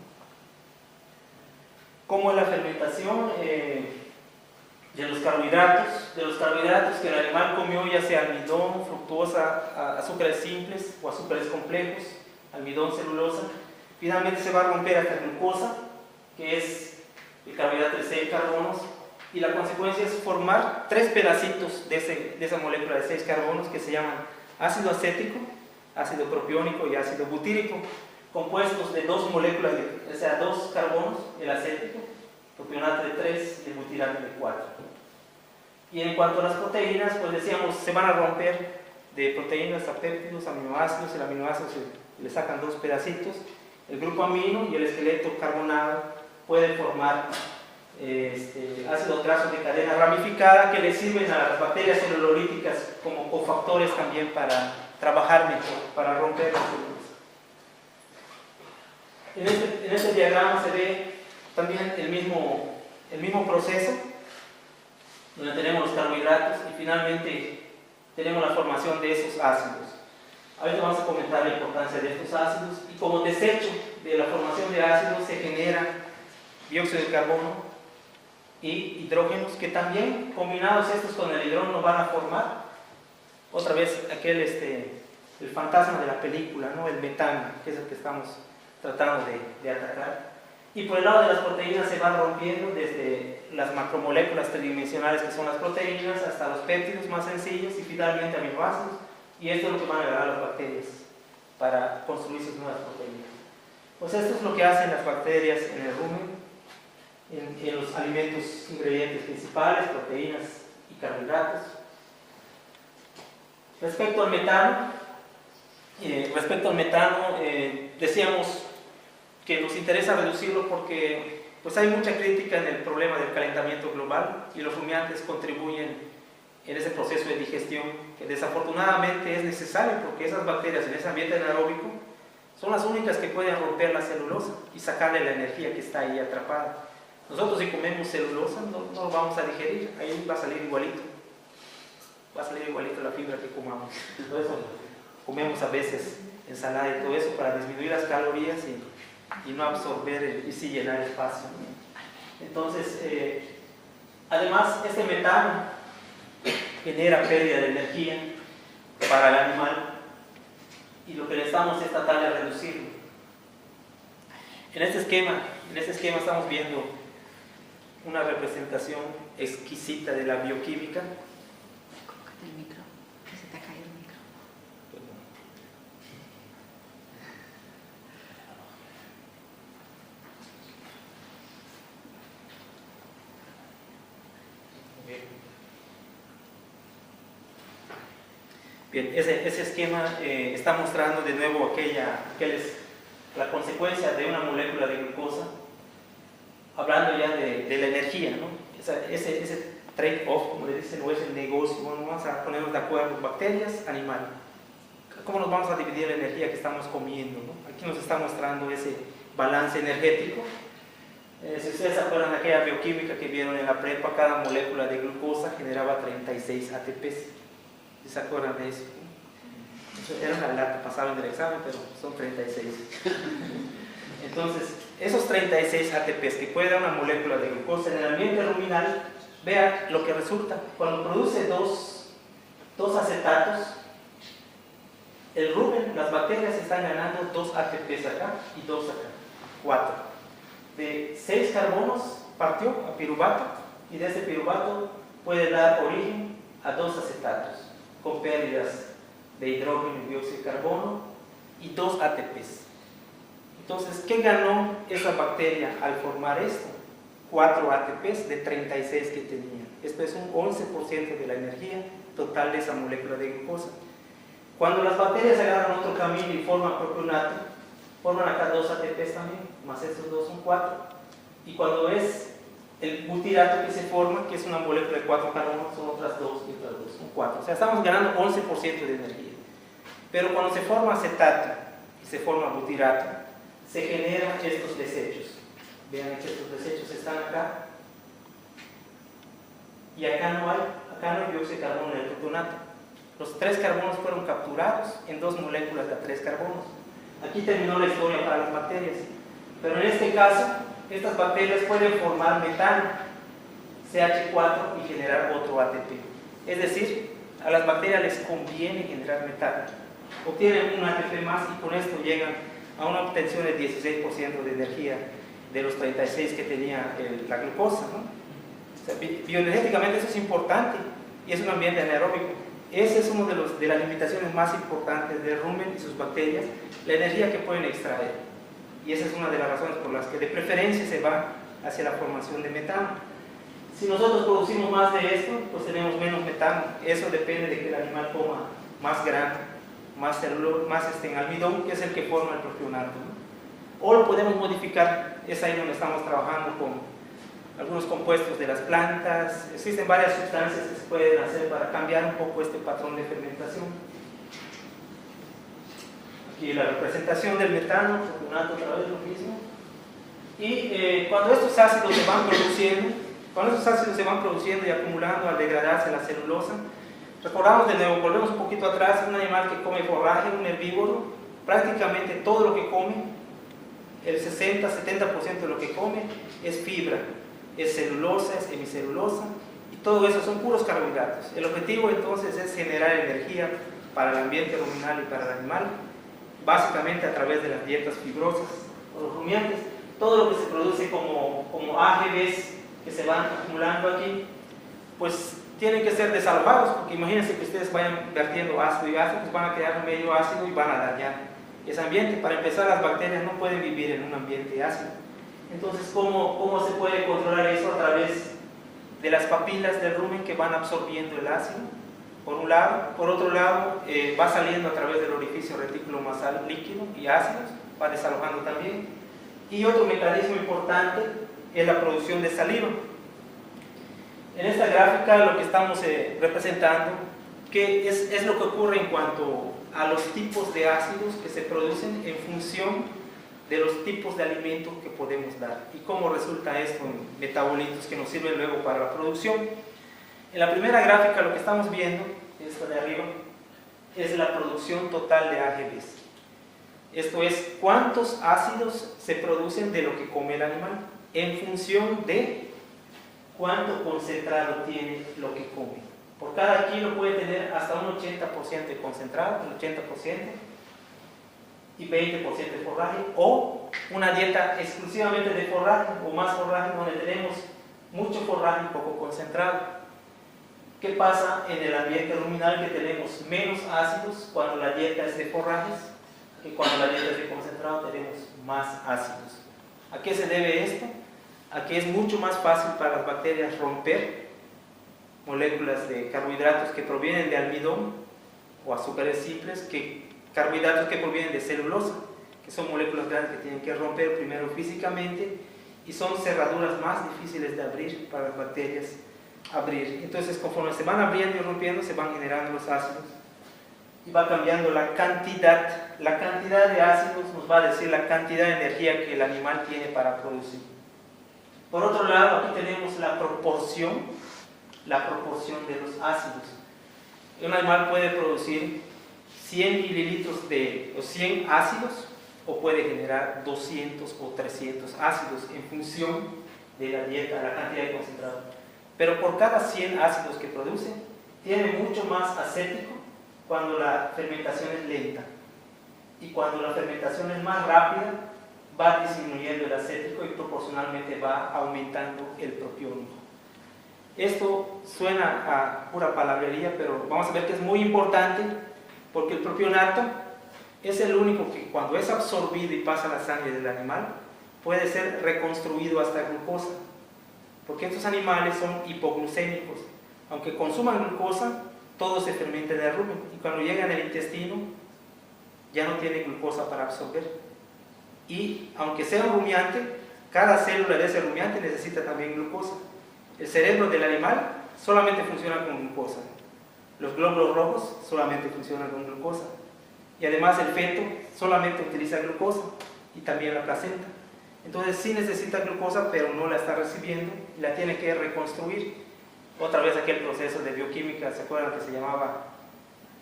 ¿Cómo es la fermentación de los carbohidratos que el animal comió, ya sea almidón, fructosa, azúcares simples o azúcares complejos, almidón, celulosa? Finalmente se va a romper hasta glucosa, que es el carbohidrato de 6 carbonos, y la consecuencia es formar 3 pedacitos de esa molécula de 6 carbonos que se llaman ácido acético, ácido propiónico y ácido butírico, compuestos de 2 moléculas, o sea, 2 carbonos, el acético, propionato de 3 y el butirato de 4. Y en cuanto a las proteínas, pues decíamos, se van a romper de proteínas a péptidos, aminoácidos, el aminoácido le sacan 2 pedacitos. El grupo amino y el esqueleto carbonado pueden formar ácidos grasos de cadena ramificada que le sirven a las bacterias celulolíticas como cofactores también para trabajar mejor, para romper las células. En este diagrama se ve también el mismo proceso, donde tenemos los carbohidratos y finalmente tenemos la formación de esos ácidos. Ahorita vamos a comentar la importancia de estos ácidos y como desecho de la formación de ácidos se genera dióxido de carbono y hidrógenos que también combinados estos con el hidrógeno van a formar otra vez aquel el fantasma de la película, ¿no? El metano, que es el que estamos tratando de atacar. Y por el lado de las proteínas se van rompiendo desde las macromoléculas tridimensionales que son las proteínas hasta los péptidos más sencillos y finalmente aminoácidos, y esto es lo que van a agarrar las bacterias para construir sus nuevas proteínas. Pues esto es lo que hacen las bacterias en el rumen, en los alimentos ingredientes principales, proteínas y carbohidratos. Respecto al metano, decíamos que nos interesa reducirlo porque pues hay mucha crítica en el problema del calentamiento global y los rumiantes contribuyen en ese proceso de digestión que desafortunadamente es necesario porque esas bacterias en ese ambiente anaeróbico son las únicas que pueden romper la celulosa y sacarle la energía que está ahí atrapada. Nosotros si comemos celulosa no lo vamos a digerir, ahí va a salir igualito la fibra que comamos. Por eso comemos a veces ensalada y todo eso para disminuir las calorías y no absorber y sí llenar espacio. Entonces, además este metano genera pérdida de energía para el animal y lo que necesitamos es tratar de reducirlo. En este esquema estamos viendo una representación exquisita de la bioquímica. Colócate el micro, que se te ha caído el micro. Bien, ese esquema está mostrando de nuevo la consecuencia de una molécula de glucosa, hablando ya de la energía, ¿no? Ese trade-off, como le dicen, o es el negocio. Bueno, vamos a ponernos de acuerdo, bacterias, animal. ¿Cómo nos vamos a dividir la energía que estamos comiendo, ¿no? Aquí nos está mostrando ese balance energético. Si ustedes se acuerdan de aquella bioquímica que vieron en la prepa, cada molécula de glucosa generaba 36 ATPs. ¿Se acuerdan de eso? Era una lata, pasaron del examen, pero son 36. Entonces, esos 36 ATPs que puede dar una molécula de glucosa en el ambiente ruminal, vean lo que resulta. Cuando produce dos acetatos, el rumen, las bacterias están ganando 2 ATPs acá y 2 acá, 4. De 6 carbonos partió a piruvato y de ese piruvato puede dar origen a 2 acetatos con pérdidas de hidrógeno y dióxido de carbono y 2 ATPs. Entonces, ¿qué ganó esa bacteria al formar esto? 4 ATPs de 36 que tenía. Esto es un 11% de la energía total de esa molécula de glucosa. Cuando las bacterias agarran otro camino y forman propionato, forman acá 2 ATPs también, más estos 2 son 4. Y cuando es el butirato que se forma, que es una molécula de 4 carbonos, son otras 2 y otras 2, son 4. O sea, estamos ganando 11% de energía. Pero cuando se forma acetato y se forma butirato, se generan estos desechos. Vean que estos desechos están acá. Y acá no hay dióxido de carbono en el propionato. Los 3 carbonos fueron capturados en 2 moléculas de 3 carbonos. Aquí terminó la historia para las bacterias. Pero en este caso, estas bacterias pueden formar metano, CH4, y generar otro ATP. Es decir, a las bacterias les conviene generar metano. Obtienen un ATP más y con esto llegan a una obtención de 16% de energía de los 36 que tenía la glucosa, ¿no? O sea, bioenergéticamente eso es importante y es un ambiente anaeróbico. Ese es uno de las limitaciones más importantes del rumen y sus bacterias, la energía que pueden extraer. Y esa es una de las razones por las que de preferencia se va hacia la formación de metano. Si nosotros producimos más de esto, pues tenemos menos metano. Eso depende de que el animal coma más grano, más almidón, que es el que forma el propionato, ¿no? O lo podemos modificar, es ahí donde estamos trabajando con algunos compuestos de las plantas. Existen varias sustancias que se pueden hacer para cambiar un poco este patrón de fermentación. Aquí la representación del metano, propionato otra vez lo mismo. Y cuando estos ácidos se van produciendo y acumulando al degradarse la celulosa, recordamos de nuevo, volvemos un poquito atrás, un animal que come forraje, un herbívoro, prácticamente todo lo que come, el 60-70% de lo que come es fibra, es celulosa, es hemicelulosa, y todo eso son puros carbohidratos. El objetivo entonces es generar energía para el ambiente ruminal y para el animal, básicamente a través de las dietas fibrosas o los rumiantes. Todo lo que se produce como AGVs que se van acumulando aquí, pues tienen que ser desalojados, porque imagínense que ustedes vayan vertiendo ácido y ácido, pues van a crear un medio ácido y van a dañar ese ambiente. Para empezar, las bacterias no pueden vivir en un ambiente ácido. Entonces, ¿cómo se puede controlar eso? A través de las papilas del rumen que van absorbiendo el ácido, por un lado. Por otro lado, va saliendo a través del orificio reticulomasal líquido y ácidos, va desalojando también. Y otro mecanismo importante es la producción de saliva. En esta gráfica lo que estamos representando que es lo que ocurre en cuanto a los tipos de ácidos que se producen en función de los tipos de alimentos que podemos dar y cómo resulta esto en metabolitos que nos sirven luego para la producción. En la primera gráfica lo que estamos viendo, esta de arriba, es la producción total de AGVs. Esto es cuántos ácidos se producen de lo que come el animal en función de cuánto concentrado tiene lo que come. Por cada kilo puede tener hasta un 80% de concentrado, un 80%, y 20% de forraje, o una dieta exclusivamente de forraje o más forraje, donde tenemos mucho forraje y poco concentrado. ¿Qué pasa en el ambiente ruminal? Que tenemos menos ácidos cuando la dieta es de forrajes, que cuando la dieta es de concentrado tenemos más ácidos. ¿A qué se debe esto? A que es mucho más fácil para las bacterias romper moléculas de carbohidratos que provienen de almidón o azúcares simples que carbohidratos que provienen de celulosa, que son moléculas grandes que tienen que romper primero físicamente y son cerraduras más difíciles de abrir para las bacterias abrir. Entonces, conforme se van abriendo y rompiendo, se van generando los ácidos y va cambiando la cantidad. La cantidad de ácidos nos va a decir la cantidad de energía que el animal tiene para producir. Por otro lado, aquí tenemos la proporción de los ácidos. Un animal puede producir 100 mililitros de 100 ácidos o puede generar 200 o 300 ácidos en función de la dieta, la cantidad de concentrado. Pero por cada 100 ácidos que produce, tiene mucho más acético cuando la fermentación es lenta. Y cuando la fermentación es más rápida, va disminuyendo el acético y proporcionalmente va aumentando el propiónico. Esto suena a pura palabrería, pero vamos a ver que es muy importante porque el propionato es el único que cuando es absorbido y pasa a la sangre del animal puede ser reconstruido hasta glucosa, porque estos animales son hipoglucémicos. Aunque consuman glucosa, todo se fermenta en el rumen y cuando llegan al intestino ya no tiene glucosa para absorber. Y aunque sea un rumiante, cada célula de ese rumiante necesita también glucosa. El cerebro del animal solamente funciona con glucosa. Los glóbulos rojos solamente funcionan con glucosa. Y además el feto solamente utiliza glucosa y también la placenta. Entonces sí necesita glucosa, pero no la está recibiendo y la tiene que reconstruir. Otra vez aquel proceso de bioquímica, ¿se acuerdan que se llamaba,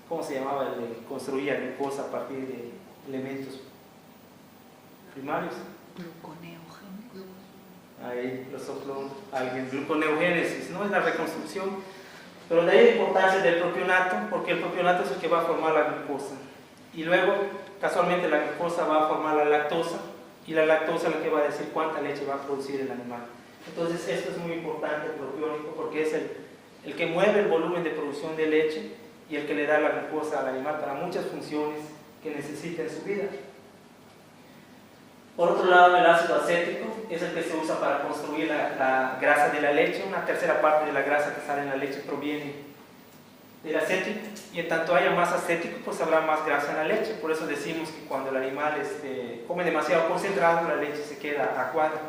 cómo se llamaba el de construir glucosa a partir de elementos primarios? Gluconeogénesis. Ahí alguien, gluconeogénesis, no es la reconstrucción, pero de ahí la importancia del propionato, porque el propionato es el que va a formar la glucosa y luego casualmente la glucosa va a formar la lactosa y la lactosa es la que va a decir cuánta leche va a producir el animal. Entonces esto es muy importante, el propiónico, porque es el que mueve el volumen de producción de leche y el que le da la glucosa al animal para muchas funciones que necesita en su vida. Por otro lado, el ácido acético es el que se usa para construir la grasa de la leche. Una tercera parte de la grasa que sale en la leche proviene del acético, y en tanto haya más acético, pues habrá más grasa en la leche. Por eso decimos que cuando el animal come demasiado concentrado, la leche se queda aguada,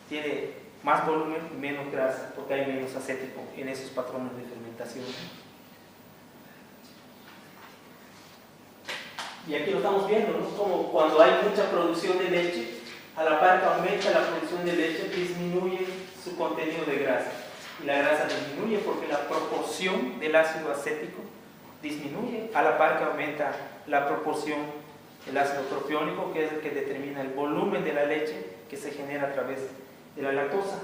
tiene más volumen y menos grasa, porque hay menos acético en esos patrones de fermentación. Y aquí lo estamos viendo, ¿no? Como cuando hay mucha producción de leche, a la par que aumenta la producción de leche, disminuye su contenido de grasa. Y la grasa disminuye porque la proporción del ácido acético disminuye, a la par que aumenta la proporción del ácido propiónico, que es el que determina el volumen de la leche que se genera a través de la lactosa.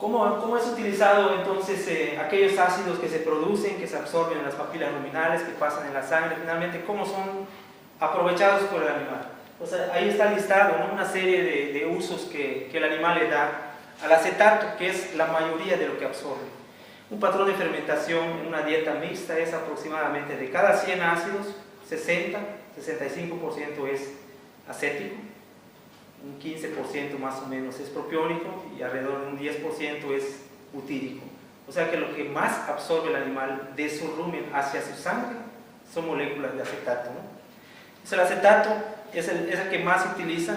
¿Cómo es utilizado entonces aquellos ácidos que se producen, que se absorben en las papilas ruminales, que pasan en la sangre, finalmente cómo son aprovechados por el animal? O sea, ahí está listado, ¿no?, una serie de usos que el animal le da al acetato, que es la mayoría de lo que absorbe. Un patrón de fermentación en una dieta mixta es aproximadamente de cada 100 ácidos, 65% es acético, un 15% más o menos es propiónico y alrededor de un 10% es butírico. O sea que lo que más absorbe el animal de su rumen hacia su sangre son moléculas de acetato, ¿no? Entonces el acetato es el que más se utiliza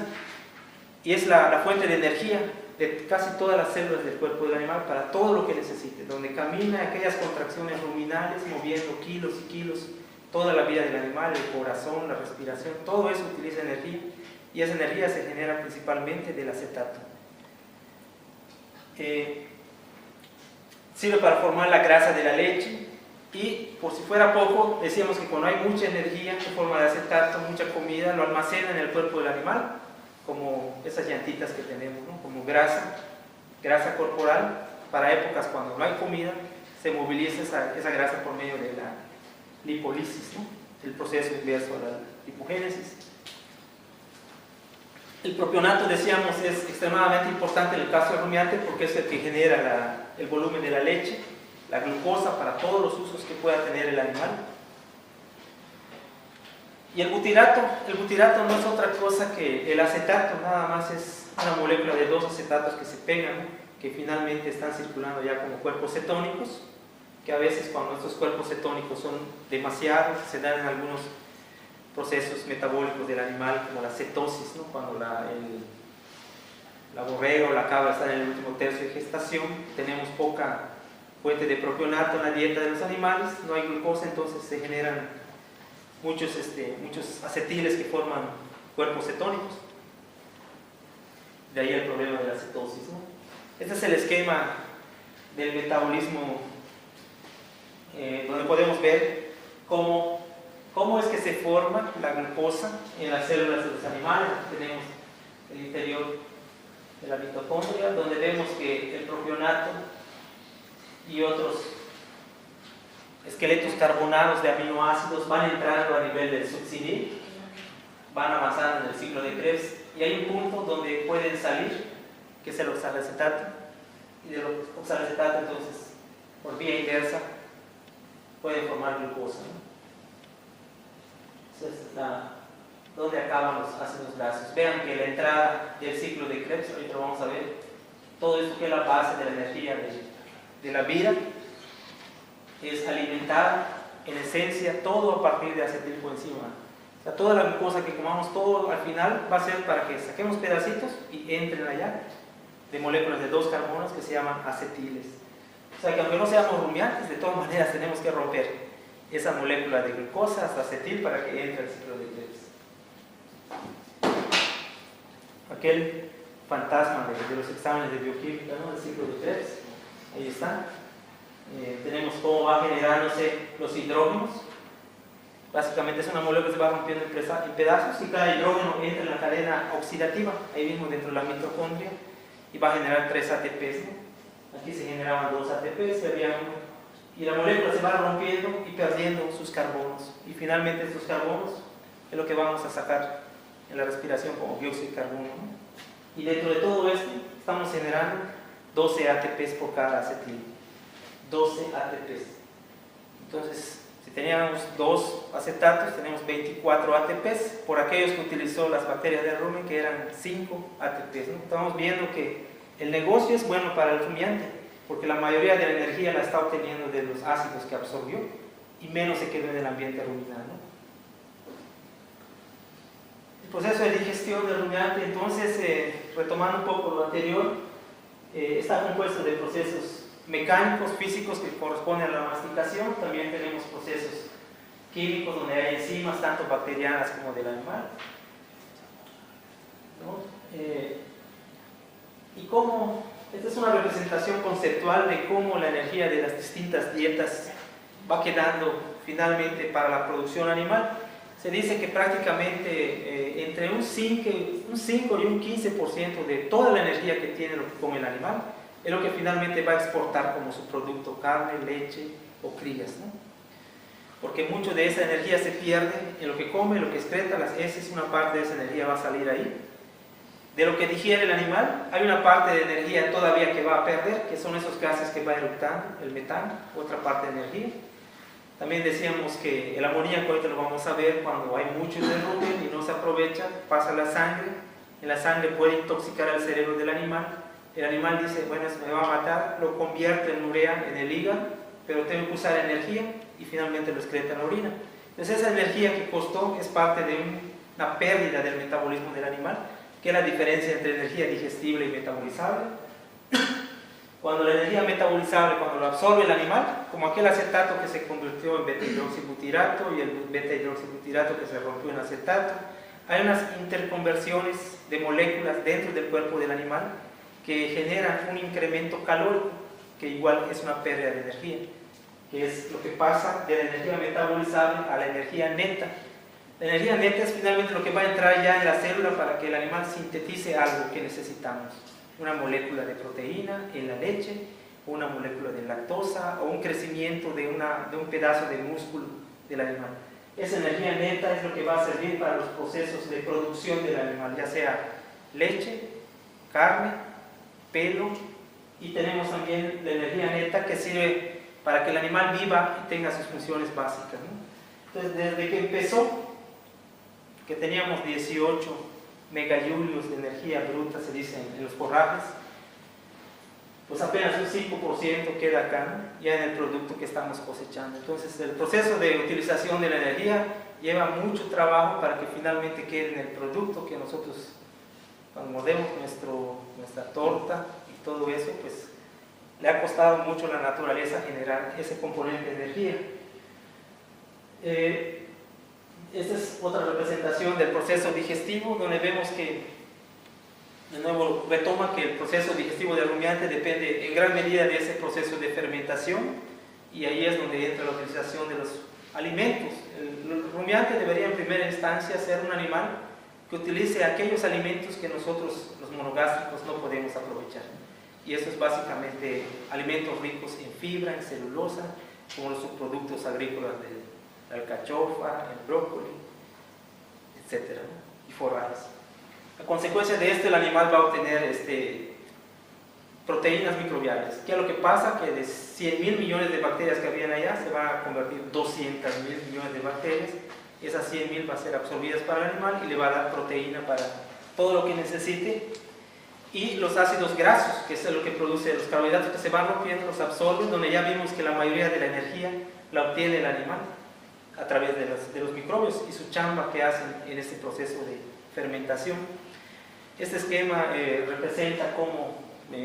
y es la fuente de energía de casi todas las células del cuerpo del animal para todo lo que necesite, donde camina aquellas contracciones ruminales moviendo kilos y kilos, toda la vida del animal, el corazón, la respiración, todo eso utiliza energía y esa energía se genera principalmente del acetato. Sirve para formar la grasa de la leche y, por si fuera poco, decíamos que cuando hay mucha energía en forma de acetato, mucha comida, lo almacena en el cuerpo del animal, como esas llantitas que tenemos, ¿no?, como grasa corporal. Para épocas cuando no hay comida, se moviliza esa grasa por medio de la lipólisis, ¿no?, el proceso inverso a la lipogénesis. El propionato, decíamos, es extremadamente importante en el caso del rumiante porque es el que genera el volumen de la leche, la glucosa para todos los usos que pueda tener el animal. Y el butirato no es otra cosa que el acetato, nada más es una molécula de dos acetatos que se pegan, ¿no?, que finalmente están circulando ya como cuerpos cetónicos, que a veces cuando estos cuerpos cetónicos son demasiados, se dan en algunos procesos metabólicos del animal, como la cetosis, ¿no?, cuando la borrega o la cabra está en el último tercio de gestación, tenemos poca fuente de propionato en la dieta de los animales, no hay glucosa, entonces se generan muchos acetiles que forman cuerpos cetónicos. De ahí el problema de la cetosis, ¿no? Este es el esquema del metabolismo, donde podemos ver cómo es que se forma la glucosa en las células de los animales. Aquí tenemos el interior de la mitocondria, donde vemos que el propionato y otros esqueletos carbonados de aminoácidos van entrando a nivel del succinil, van avanzando en el ciclo de Krebs y hay un punto donde pueden salir, que es el oxalacetato, y del oxalacetato entonces por vía inversa pueden formar glucosa, ¿no? Esa es donde acaban los ácidos grasos. Vean que la entrada del ciclo de Krebs, ahorita lo vamos a ver, todo esto que es la base de la energía de la vida, es alimentar en esencia todo a partir de acetilcoenzima. O sea, toda la glucosa que comamos, todo al final va a ser para que saquemos pedacitos y entren allá de moléculas de dos carbonos que se llaman acetiles. O sea que aunque no seamos rumiantes, de todas maneras tenemos que romper esa molécula de glucosa hasta acetil para que entre el ciclo de Krebs. Aquel fantasma de los exámenes de bioquímica, ¿no?, del ciclo de Krebs, ahí está. Tenemos cómo va generándose los hidrógenos. Básicamente es una molécula que se va rompiendo en pedazos y cada hidrógeno entra en la cadena oxidativa, ahí mismo dentro de la mitocondria, y va a generar 3 ATPs, ¿no? Aquí se generaban 2 ATPs, y la molécula se va rompiendo y perdiendo sus carbonos. Y finalmente estos carbonos es lo que vamos a sacar en la respiración como dióxido de carbono, ¿no? Y dentro de todo esto estamos generando 12 ATPs por cada acetil. 12 ATPs. Entonces, si teníamos 2 acetatos, tenemos 24 ATPs, por aquellos que utilizó las bacterias de rumen, que eran 5 ATPs, ¿no? Estamos viendo que el negocio es bueno para el rumiante, porque la mayoría de la energía la está obteniendo de los ácidos que absorbió y menos se quedó en el ambiente ruminal, ¿no? El proceso de digestión del rumiante, entonces, retomando un poco lo anterior, está compuesto de procesos mecánicos, físicos que corresponden a la masticación. También tenemos procesos químicos donde hay enzimas tanto bacterianas como del animal, ¿no? Y cómo, esta es una representación conceptual de cómo la energía de las distintas dietas va quedando finalmente para la producción animal. Se dice que prácticamente entre un 5 y un 15% de toda la energía que tiene lo que come el animal es lo que finalmente va a exportar como su producto carne, leche o crías, ¿no? Porque mucho de esa energía se pierde en lo que come, lo que excreta, las heces, una parte de esa energía va a salir ahí. De lo que digiere el animal, hay una parte de energía todavía que va a perder, que son esos gases que va eructando, el metano, otra parte de energía. También decíamos que el amoníaco, ahorita lo vamos a ver, cuando hay mucho derrame y no se aprovecha, pasa a la sangre, en la sangre puede intoxicar al cerebro del animal. El animal dice, bueno, eso me va a matar, lo convierte en urea en el hígado, pero tengo que usar energía y finalmente lo excreta en la orina. Entonces esa energía que costó es parte de una pérdida del metabolismo del animal, que es la diferencia entre energía digestible y metabolizable. Cuando la energía metabolizable, cuando lo absorbe el animal, como aquel acetato que se convirtió en beta-hidroxibutirato y el beta-hidroxibutirato que se rompió en acetato, hay unas interconversiones de moléculas dentro del cuerpo del animal que generan un incremento calórico, que igual es una pérdida de energía, que es lo que pasa de la energía metabolizable a la energía neta. La energía neta es finalmente lo que va a entrar ya en la célula para que el animal sintetice algo que necesitamos. Una molécula de proteína en la leche, una molécula de lactosa o un crecimiento de un pedazo de músculo del animal. Esa energía neta es lo que va a servir para los procesos de producción del animal, ya sea leche, carne, pelo, y tenemos también la energía neta que sirve para que el animal viva y tenga sus funciones básicas, ¿no? Entonces, desde que empezó, que teníamos 18 megajulios de energía bruta, se dice en los forrajes, pues apenas un 5% queda acá, ¿no? Ya en el producto que estamos cosechando. Entonces el proceso de utilización de la energía lleva mucho trabajo para que finalmente quede en el producto que nosotros, cuando mordemos nuestra torta y todo eso, pues le ha costado mucho a la naturaleza generar ese componente de energía. Esta es otra representación del proceso digestivo, donde vemos que, de nuevo, retoma que el proceso digestivo del rumiante depende en gran medida de ese proceso de fermentación, y ahí es donde entra la utilización de los alimentos. El rumiante debería en primera instancia ser un animal que utilice aquellos alimentos que nosotros, los monogástricos, no podemos aprovechar. Y eso es básicamente alimentos ricos en fibra, en celulosa, como los subproductos agrícolas de la alcachofa, el brócoli, etcétera, ¿no? Y forrajes. A consecuencia de esto, el animal va a obtener proteínas microbiales. ¿Qué es lo que pasa? Que de 100.000 millones de bacterias que habían allá, se van a convertir 200.000 millones de bacterias. Esas 100.000 van a ser absorbidas para el animal y le va a dar proteína para todo lo que necesite. Y los ácidos grasos, que es lo que produce los carbohidratos que se van rompiendo, los absorben, donde ya vimos que la mayoría de la energía la obtiene el animal a través de los microbios y su chamba que hacen en este proceso de fermentación. Este esquema representa cómo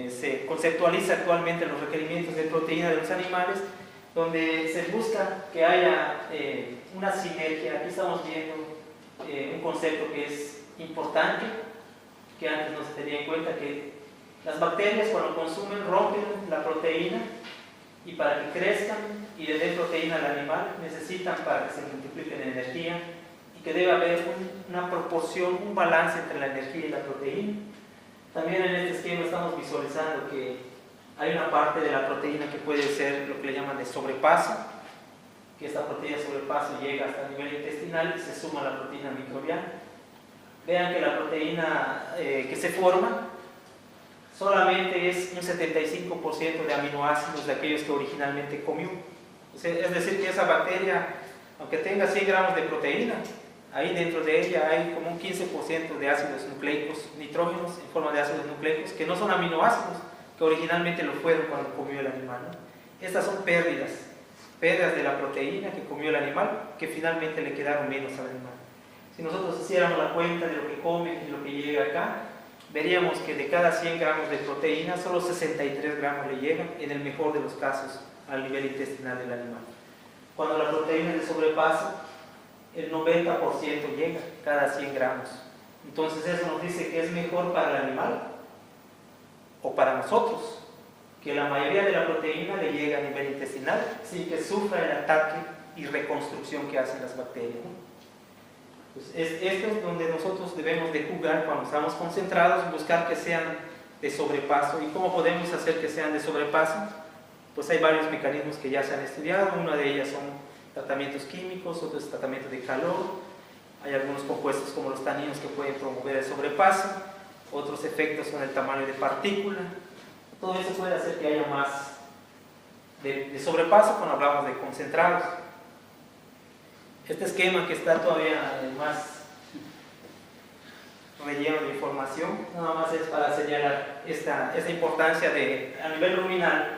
se conceptualiza actualmente los requerimientos de proteína de los animales, donde se busca que haya una sinergia. Aquí estamos viendo un concepto que es importante, que antes no se tenía en cuenta, que las bacterias cuando consumen rompen la proteína, y para que crezcan y le den proteína al animal necesitan, para que se multipliquen en energía, y que debe haber una proporción, un balance entre la energía y la proteína. También en este esquema estamos visualizando que hay una parte de la proteína que puede ser lo que le llaman de sobrepaso, que esta proteína de sobrepaso llega hasta el nivel intestinal y se suma a la proteína microbiana. Vean que la proteína que se forma solamente es un 75% de aminoácidos de aquellos que originalmente comió. Es decir, que esa bacteria, aunque tenga 100 gramos de proteína, ahí dentro de ella hay como un 15% de ácidos nucleicos, nitrógenos en forma de ácidos nucleicos, que no son aminoácidos, que originalmente lo fueron cuando comió el animal, ¿no? Estas son pérdidas de la proteína que comió el animal, que finalmente le quedaron menos al animal. Si nosotros hiciéramos la cuenta de lo que come y lo que llega acá, veríamos que de cada 100 gramos de proteína, solo 63 gramos le llegan, en el mejor de los casos, al nivel intestinal del animal. Cuando la proteína es de sobrepaso, el 90% llega cada 100 gramos. Entonces eso nos dice que es mejor para el animal o para nosotros, que la mayoría de la proteína le llega a nivel intestinal sin que sufra el ataque y reconstrucción que hacen las bacterias, ¿no? Pues esto es donde nosotros debemos de jugar cuando estamos concentrados, buscar que sean de sobrepaso. ¿Y cómo podemos hacer que sean de sobrepaso? Pues hay varios mecanismos que ya se han estudiado. Una de ellas son tratamientos químicos, otro es tratamiento de calor. Hay algunos compuestos como los taninos que pueden promover el sobrepaso. Otros efectos son el tamaño de partícula. Todo eso puede hacer que haya más de sobrepaso cuando hablamos de concentrados. Este esquema, que está todavía más relleno de información, nada más es para señalar esta importancia de, a nivel ruminal,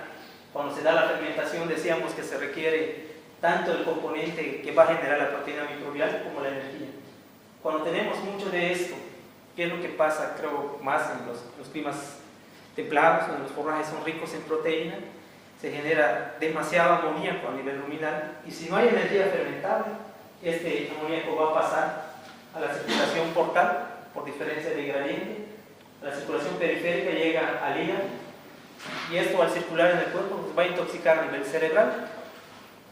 cuando se da la fermentación decíamos que se requiere tanto el componente que va a generar la proteína microbial como la energía. Cuando tenemos mucho de esto, ¿qué es lo que pasa? Creo más en los climas templados, donde los forrajes son ricos en proteína, se genera demasiado amoníaco a nivel ruminal, y si no hay energía fermentable, este amoníaco va a pasar a la circulación portal por diferencia de gradiente, a la circulación periférica llega al hígado, y esto al circular en el cuerpo pues, va a intoxicar a nivel cerebral,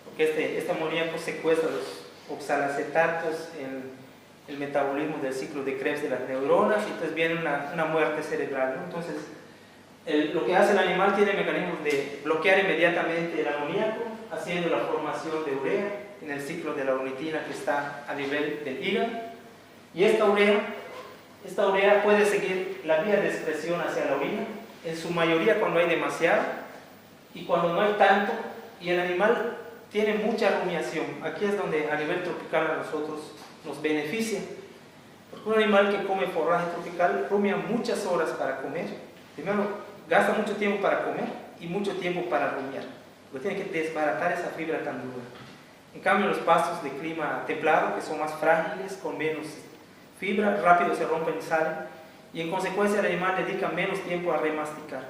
porque este amoníaco secuestra los oxalacetatos en el metabolismo del ciclo de Krebs de las neuronas, y entonces viene una muerte cerebral, ¿no? Entonces, lo que hace el animal tiene mecanismos de bloquear inmediatamente el amoníaco, haciendo la formación de urea en el ciclo de la ornitina que está a nivel del hígado, y esta urea puede seguir la vía de excreción hacia la orina, en su mayoría cuando hay demasiado, y cuando no hay tanto, y el animal tiene mucha rumiación. Aquí es donde a nivel tropical a nosotros nos beneficia, porque un animal que come forraje tropical rumia muchas horas para comer. Primero, gasta mucho tiempo para comer y mucho tiempo para rumiar, porque tiene que desbaratar esa fibra tan dura. En cambio, los pastos de clima templado, que son más frágiles, con menos fibra, rápido se rompen y salen, y en consecuencia el animal dedica menos tiempo a remasticar.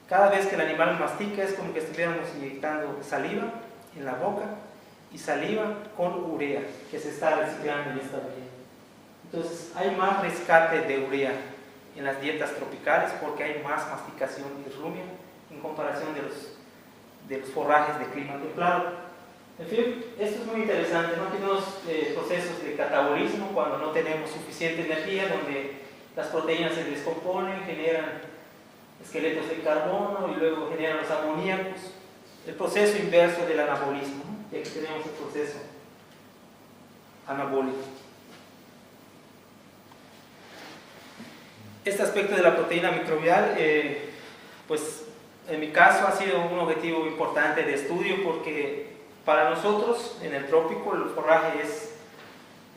Cada vez que el animal mastica es como que estuviéramos inyectando saliva en la boca, y saliva con urea que se está reciclando en esta urea. Entonces hay más rescate de urea en las dietas tropicales porque hay más masticación y rumia en comparación de los forrajes de clima templado. En fin, esto es muy interesante, ¿no? Aquí tenemos procesos de catabolismo cuando no tenemos suficiente energía, donde las proteínas se descomponen, generan esqueletos de carbono y luego generan los amoníacos. El proceso inverso del anabolismo, ¿no? Y aquí tenemos el proceso anabólico. Este aspecto de la proteína microbial, pues en mi caso ha sido un objetivo importante de estudio, porque para nosotros en el trópico el forraje es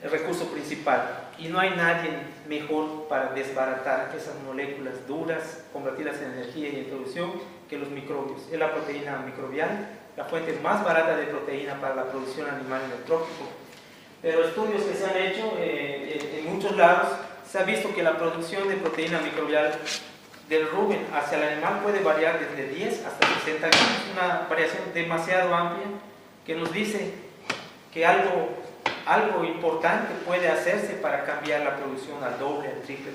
el recurso principal y no hay nadie mejor para desbaratar esas moléculas duras, convertirlas en energía y en producción que los microbios. Es la proteína microbial, la fuente más barata de proteína para la producción animal en el trópico. Pero estudios que se han hecho en muchos lados, se ha visto que la producción de proteína microbial del rumen hacia el animal puede variar desde 10 hasta 60 gramos, una variación demasiado amplia que nos dice que algo importante puede hacerse para cambiar la producción al doble, al triple,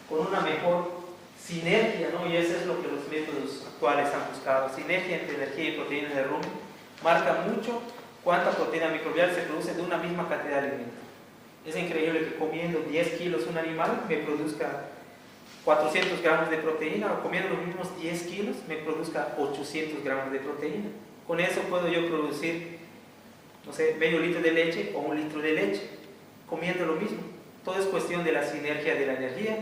con una mejor sinergia, ¿no? Y eso es lo que los métodos actuales han buscado. Sinergia entre energía y proteína del rumen marca mucho cuánta proteína microbial se produce de una misma cantidad de alimento. Es increíble que comiendo 10 kilos un animal me produzca 400 gramos de proteína, o comiendo los mismos 10 kilos me produzca 800 gramos de proteína. Con eso puedo yo producir, no sé, medio litro de leche o 1 litro de leche, comiendo lo mismo. Todo es cuestión de la sinergia de la energía,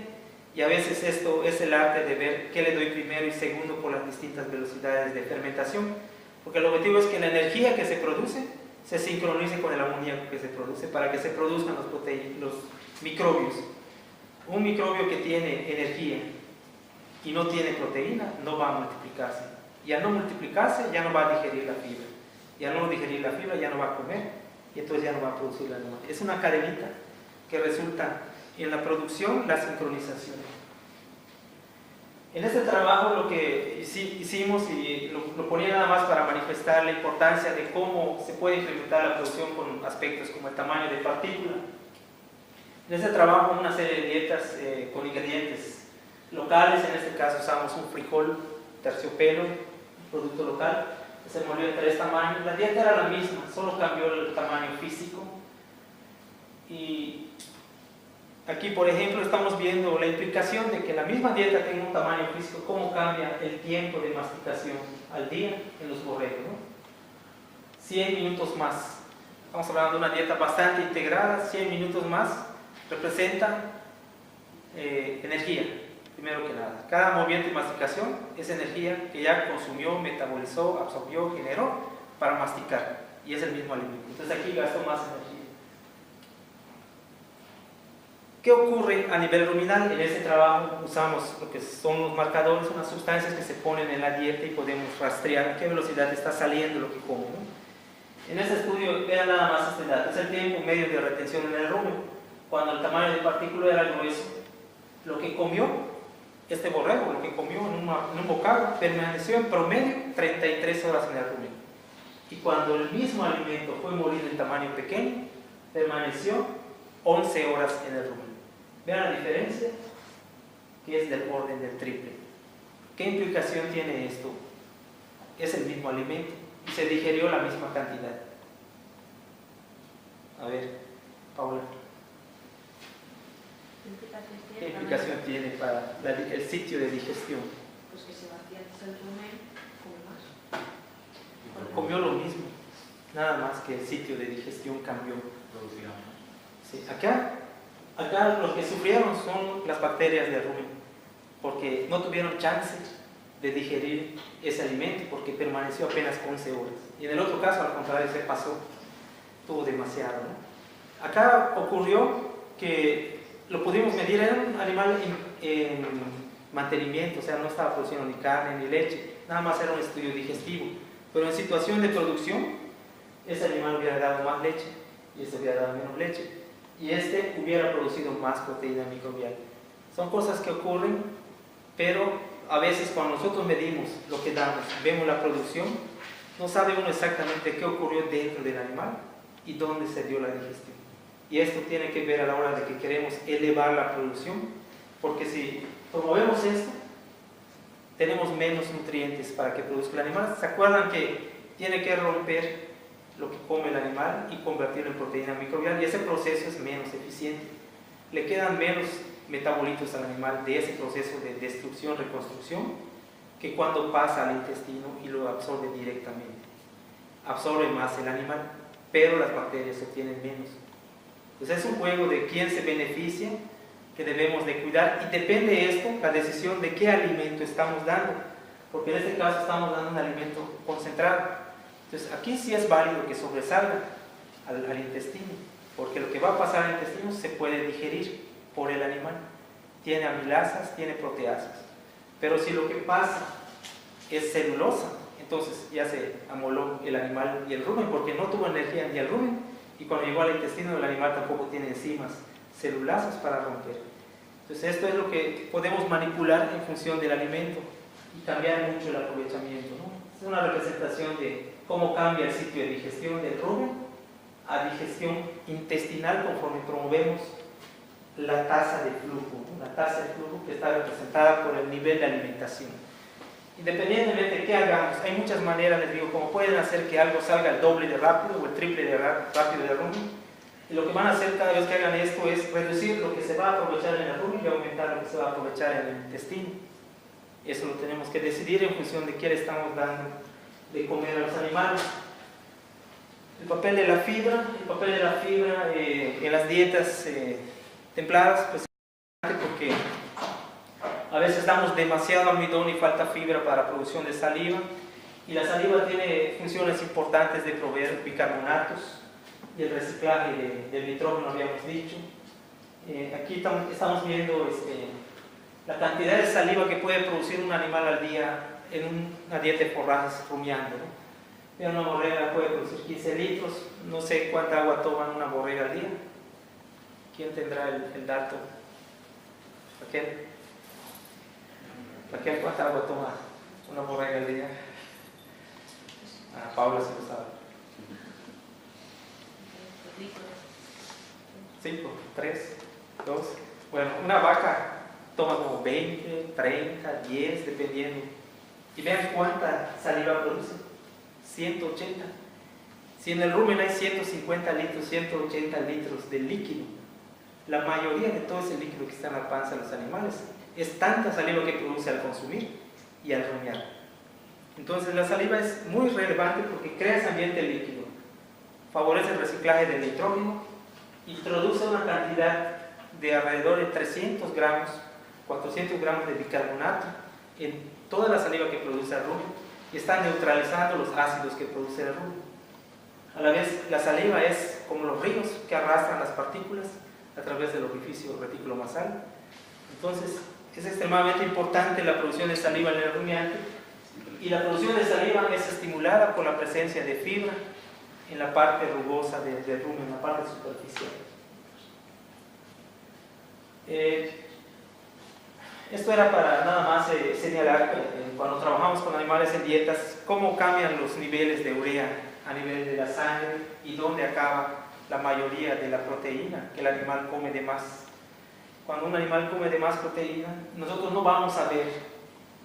y a veces esto es el arte de ver qué le doy primero y segundo por las distintas velocidades de fermentación, porque el objetivo es que la energía que se produce se sincronice con el amoníaco que se produce para que se produzcan los microbios. Un microbio que tiene energía y no tiene proteína no va a multiplicarse, y al no multiplicarse ya no va a digerir la fibra, y al no digerir la fibra ya no va a comer, y entonces ya no va a producir la animal. Es una cadenita que resulta en la producción, la sincronización. En este trabajo lo que hicimos, y lo ponía nada más para manifestar la importancia de cómo se puede incrementar la producción con aspectos como el tamaño de partícula. En este trabajo una serie de dietas con ingredientes locales. En este caso usamos un frijol terciopelo, un producto local, que se molió de 3 tamaños. La dieta era la misma, solo cambió el tamaño físico. Y Aquí, por ejemplo, estamos viendo la implicación de que la misma dieta tenga un tamaño físico, cómo cambia el tiempo de masticación al día en los borregos, ¿no? 100 minutos más. Estamos hablando de una dieta bastante integrada, 100 minutos más representa energía, primero que nada. Cada movimiento de masticación es energía que ya consumió, metabolizó, absorbió, generó para masticar, y es el mismo alimento. Entonces aquí gastó más energía. ¿Qué ocurre a nivel ruminal? En este trabajo usamos lo que son los marcadores, unas sustancias que se ponen en la dieta y podemos rastrear a qué velocidad está saliendo lo que come, ¿no? En este estudio, vean nada más este dato, es el tiempo medio de retención en el rumen. Cuando el tamaño de partícula era grueso, lo que comió este borrego, lo que comió en un bocado, permaneció en promedio 33 horas en el rumen. Y cuando el mismo alimento fue molido en tamaño pequeño, permaneció 11 horas en el rumen. Vean la diferencia, que es del orden del triple. ¿Qué implicación tiene esto? Es el mismo alimento y se digerió la misma cantidad. A ver, Paula. ¿Qué implicación tiene para el sitio de digestión? Pues que se vacía el rumen, come más. Comió lo mismo, nada más que el sitio de digestión cambió. Sí, acá los que sufrieron son las bacterias del rumen, porque no tuvieron chance de digerir ese alimento, porque permaneció apenas 11 horas. Y en el otro caso, al contrario, se pasó, tuvo demasiado, ¿no? Acá ocurrió que lo pudimos medir, era un animal en mantenimiento, o sea, no estaba produciendo ni carne ni leche, nada más era un estudio digestivo. Pero en situación de producción, ese animal hubiera dado más leche y este hubiera dado menos leche, y este hubiera producido más proteína microbial. Son cosas que ocurren, pero a veces cuando nosotros medimos lo que damos, vemos la producción, no sabe uno exactamente qué ocurrió dentro del animal y dónde se dio la digestión. Y esto tiene que ver a la hora de que queremos elevar la producción, porque si promovemos esto, tenemos menos nutrientes para que produzca el animal. ¿Se acuerdan que tiene que romper lo que come el animal y convertirlo en proteína microbial? Y ese proceso es menos eficiente. Le quedan menos metabolitos al animal de ese proceso de destrucción, reconstrucción, que cuando pasa al intestino y lo absorbe directamente. Absorbe más el animal, pero las bacterias obtienen menos. Entonces es un juego de quién se beneficia, que debemos de cuidar, y depende esto, la decisión de qué alimento estamos dando, porque en este caso estamos dando un alimento concentrado. Entonces aquí sí es válido que sobresalga al intestino, porque lo que va a pasar al intestino se puede digerir por el animal. Tiene amilasas, tiene proteasas. Pero si lo que pasa es celulosa, entonces ya se amoló el animal y el rumen, porque no tuvo energía ni el rumen, y cuando llegó al intestino el animal tampoco tiene enzimas celulasas para romper. Entonces esto es lo que podemos manipular en función del alimento y cambiar mucho el aprovechamiento, ¿no? Es una representación de cómo cambia el sitio de digestión del rumen a digestión intestinal conforme promovemos la tasa de flujo, ¿no? La tasa de flujo que está representada por el nivel de alimentación. Independientemente de qué hagamos, hay muchas maneras, les digo, como pueden hacer que algo salga el doble de rápido o el triple de rápido del rumen. Y lo que van a hacer cada vez que hagan esto es reducir lo que se va a aprovechar en el rumen y aumentar lo que se va a aprovechar en el intestino. Eso lo tenemos que decidir en función de qué le estamos dando de comer a los animales. El papel de la fibra, en las dietas templadas, pues es importante porque a veces damos demasiado almidón y falta fibra para la producción de saliva, y la saliva tiene funciones importantes de proveer bicarbonatos y el reciclaje del nitrógeno, habíamos dicho. Aquí estamos viendo la cantidad de saliva que puede producir un animal al día en una dieta de forrajes rumiando, ¿no? Una borrega puede producir 15 litros, no sé cuánta agua toman una borrega al día. ¿Quién tendrá el dato? Raquel, ¿cuánta agua toma una borrega al día? Paula se lo sabe. 5, 3, 2. Bueno, una vaca toma como 20, 30, 10, dependiendo. Y vean cuánta saliva produce. 180. Si en el rumen hay 150 litros, 180 litros de líquido, la mayoría de todo ese líquido que está en la panza de los animales es tanta saliva que produce al consumir y al rumiar. Entonces la saliva es muy relevante porque crea ese ambiente líquido, favorece el reciclaje del nitrógeno, introduce una cantidad de alrededor de 300 gramos, 400 gramos de bicarbonato en toda la saliva que produce el rumio y está neutralizando los ácidos que produce el rumio. A la vez, la saliva es como los ríos que arrastran las partículas a través del orificio reticulomasal. Entonces, es extremadamente importante la producción de saliva en el rumiante, y la producción de saliva es estimulada por la presencia de fibra en la parte rugosa del rumio, en la parte superficial. Esto era para nada más señalar que cuando trabajamos con animales en dietas, cómo cambian los niveles de urea a nivel de la sangre y dónde acaba la mayoría de la proteína que el animal come de más. Cuando un animal come de más proteína, nosotros no vamos a ver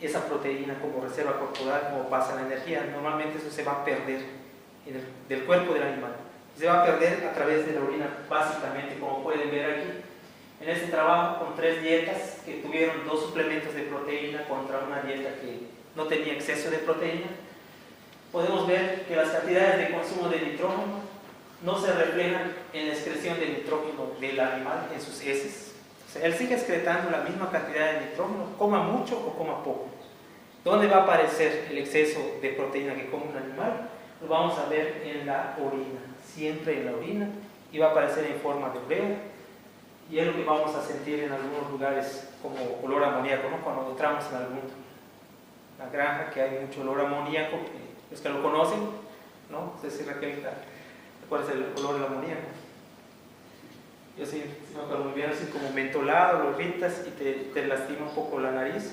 esa proteína como reserva corporal, como pasa en la energía. Normalmente eso se va a perder del cuerpo del animal. Se va a perder a través de la orina, básicamente, como pueden ver aquí. En este trabajo, con 3 dietas que tuvieron 2 suplementos de proteína contra una dieta que no tenía exceso de proteína, podemos ver que las cantidades de consumo de nitrógeno no se reflejan en la excreción de nitrógeno del animal en sus heces. O sea, él sigue excretando la misma cantidad de nitrógeno, coma mucho o coma poco. ¿Dónde va a aparecer el exceso de proteína que come un animal? Lo vamos a ver en la orina, siempre en la orina, y va a aparecer en forma de urea, y es lo que vamos a sentir en algunos lugares como olor amoníaco, ¿no? Cuando entramos en alguna granja que hay mucho olor amoníaco, los que lo conocen, ¿no? No sé si recuerdas el olor del amoníaco. Yo sí me acuerdo muy bien, así como mentolado, lo irritas y te lastima un poco la nariz.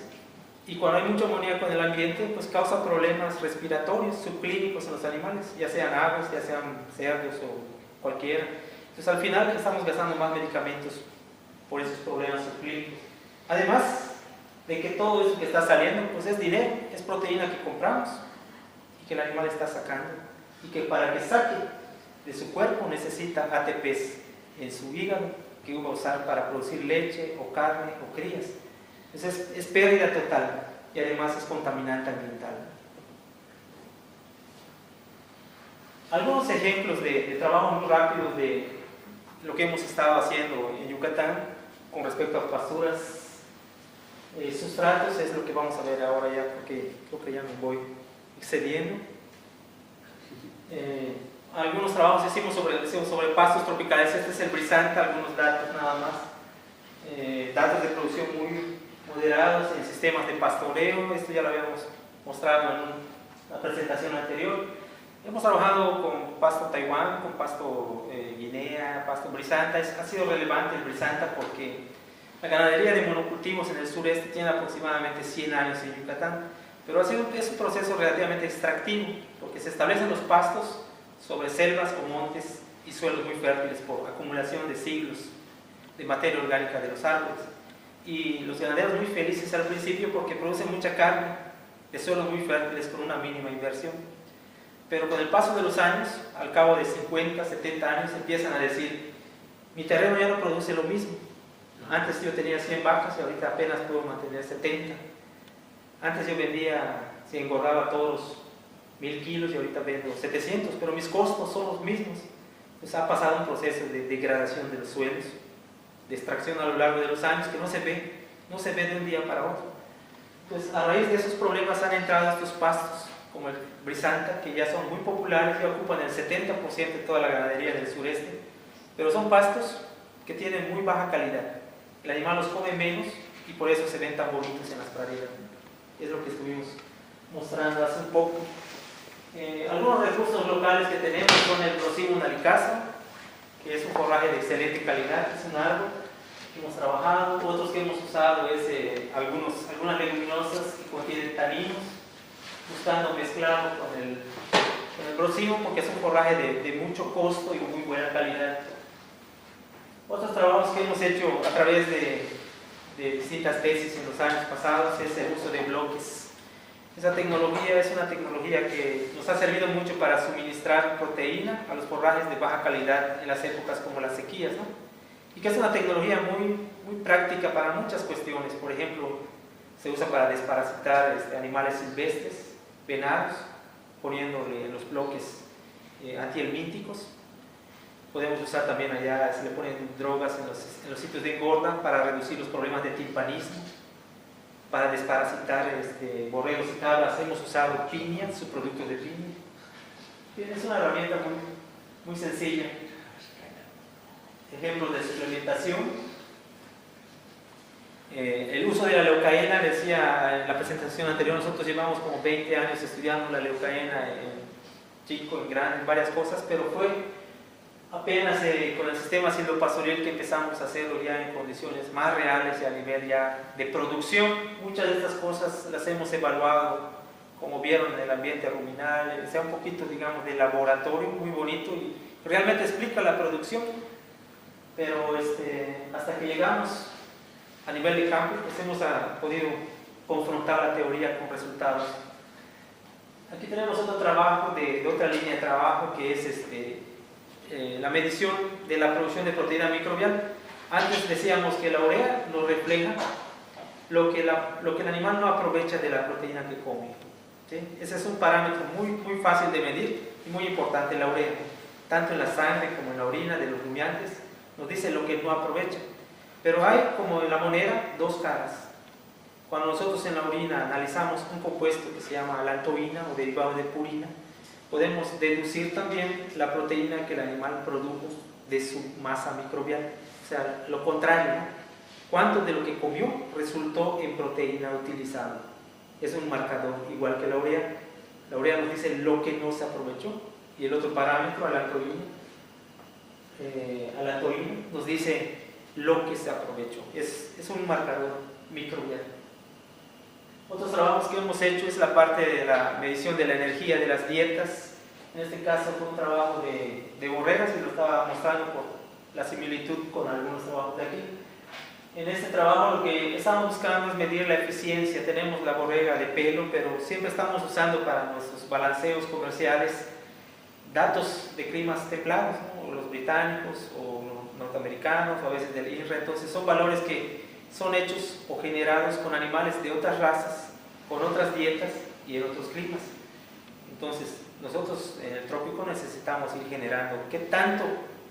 Y cuando hay mucho amoníaco en el ambiente, pues causa problemas respiratorios, subclínicos en los animales, ya sean aves, ya sean cerdos o cualquiera. Entonces al final estamos gastando más medicamentos por esos problemas subclínicos. Además de que todo eso que está saliendo, pues es dinero, es proteína que compramos y que el animal está sacando. Y que para que saque de su cuerpo necesita ATPs en su hígado que va a usar para producir leche o carne o crías. Entonces es pérdida total y además es contaminante ambiental. Algunos ejemplos de trabajo muy rápido de lo que hemos estado haciendo en Yucatán con respecto a pasturas, sustratos, es lo que vamos a ver ahora ya, porque creo que ya me voy excediendo. Algunos trabajos hicimos sobre pastos tropicales. Este es el brisanta, algunos datos nada más, datos de producción muy moderados en sistemas de pastoreo. Esto ya lo habíamos mostrado en una presentación anterior. Hemos trabajado con pasto Taiwán, con pasto Guinea, pasto brisanta. Ha sido relevante el brisanta porque la ganadería de monocultivos en el sureste tiene aproximadamente 100 años en Yucatán, pero es un proceso relativamente extractivo porque se establecen los pastos sobre selvas o montes y suelos muy fértiles por acumulación de siglos de materia orgánica de los árboles. Y los ganaderos muy felices al principio porque producen mucha carne de suelos muy fértiles con una mínima inversión. Pero con el paso de los años, al cabo de 50, 70 años, empiezan a decir: mi terreno ya no produce lo mismo. Antes yo tenía 100 vacas y ahorita apenas puedo mantener 70. Antes yo vendía, si engordaba todos 1000 kilos y ahorita vendo 700, pero mis costos son los mismos. Pues ha pasado un proceso de degradación de los suelos, de extracción a lo largo de los años que no se ve de un día para otro. Pues a raíz de esos problemas han entrado estos pastos como el brisanta, que ya son muy populares y ocupan el 70% de toda la ganadería del sureste, pero son pastos que tienen muy baja calidad. El animal los come menos y por eso se ven tan bonitos en las praderas. Es lo que estuvimos mostrando hace un poco. Algunos recursos locales que tenemos son el Procimum nalicasa, que es un forraje de excelente calidad, es un árbol que hemos trabajado. Otros que hemos usado es algunas leguminosas que contienen taninos, buscando mezclarlo con el Procimum porque es un forraje de mucho costo y muy buena calidad. Otros trabajos que hemos hecho a través de distintas tesis en los años pasados es el uso de bloques. Esa tecnología es una tecnología que nos ha servido mucho para suministrar proteína a los forrajes de baja calidad en las épocas como las sequías, ¿no? y que es una tecnología muy práctica para muchas cuestiones. Por ejemplo, se usa para desparasitar animales silvestres, venados, poniéndole los bloques antihelmínticos. Podemos usar también allá, se le ponen drogas en los sitios de engorda para reducir los problemas de timpanismo, para desparasitar borregos y cabras. Hemos usado piña, subproductos de piña. Bien, es una herramienta muy sencilla. Ejemplos de suplementación. El uso de la leucaena, decía en la presentación anterior, nosotros llevamos como 20 años estudiando la leucaena en chico, en grande, en varias cosas, pero fue apenas con el sistema silvopastorial que empezamos a hacerlo ya en condiciones más reales y a nivel ya de producción. Muchas de estas cosas las hemos evaluado, como vieron, en el ambiente ruminal, sea un poquito, digamos, de laboratorio, muy bonito, y realmente explica la producción, pero hasta que llegamos a nivel de campo, pues hemos podido confrontar la teoría con resultados. Aquí tenemos otro trabajo de otra línea de trabajo, que es la medición de la producción de proteína microbial. Antes decíamos que la urea nos refleja lo que el animal no aprovecha de la proteína que come, ¿sí? Ese es un parámetro muy fácil de medir y muy importante. La urea, tanto en la sangre como en la orina de los rumiantes, nos dice lo que no aprovecha. Pero hay, como en la moneda, dos caras. Cuando nosotros en la orina analizamos un compuesto que se llama lantoína o derivado de purina, podemos deducir también la proteína que el animal produjo de su masa microbial. O sea, lo contrario, ¿no? ¿Cuánto de lo que comió resultó en proteína utilizada? Es un marcador, igual que la urea. La urea nos dice lo que no se aprovechó, y el otro parámetro, alantoína, nos dice lo que se aprovechó. Es un marcador microbial. Otros trabajos que hemos hecho es la parte de la medición de la energía de las dietas. En este caso fue un trabajo de borregas, y lo estaba mostrando por la similitud con algunos trabajos de aquí. En este trabajo lo que estamos buscando es medir la eficiencia. Tenemos la borrega de pelo, pero siempre estamos usando para nuestros balanceos comerciales datos de climas templados, ¿no? O los británicos o los norteamericanos, o a veces del INRA. Entonces son valores que son hechos o generados con animales de otras razas, con otras dietas y en otros climas. Entonces nosotros en el trópico necesitamos ir generando qué tanto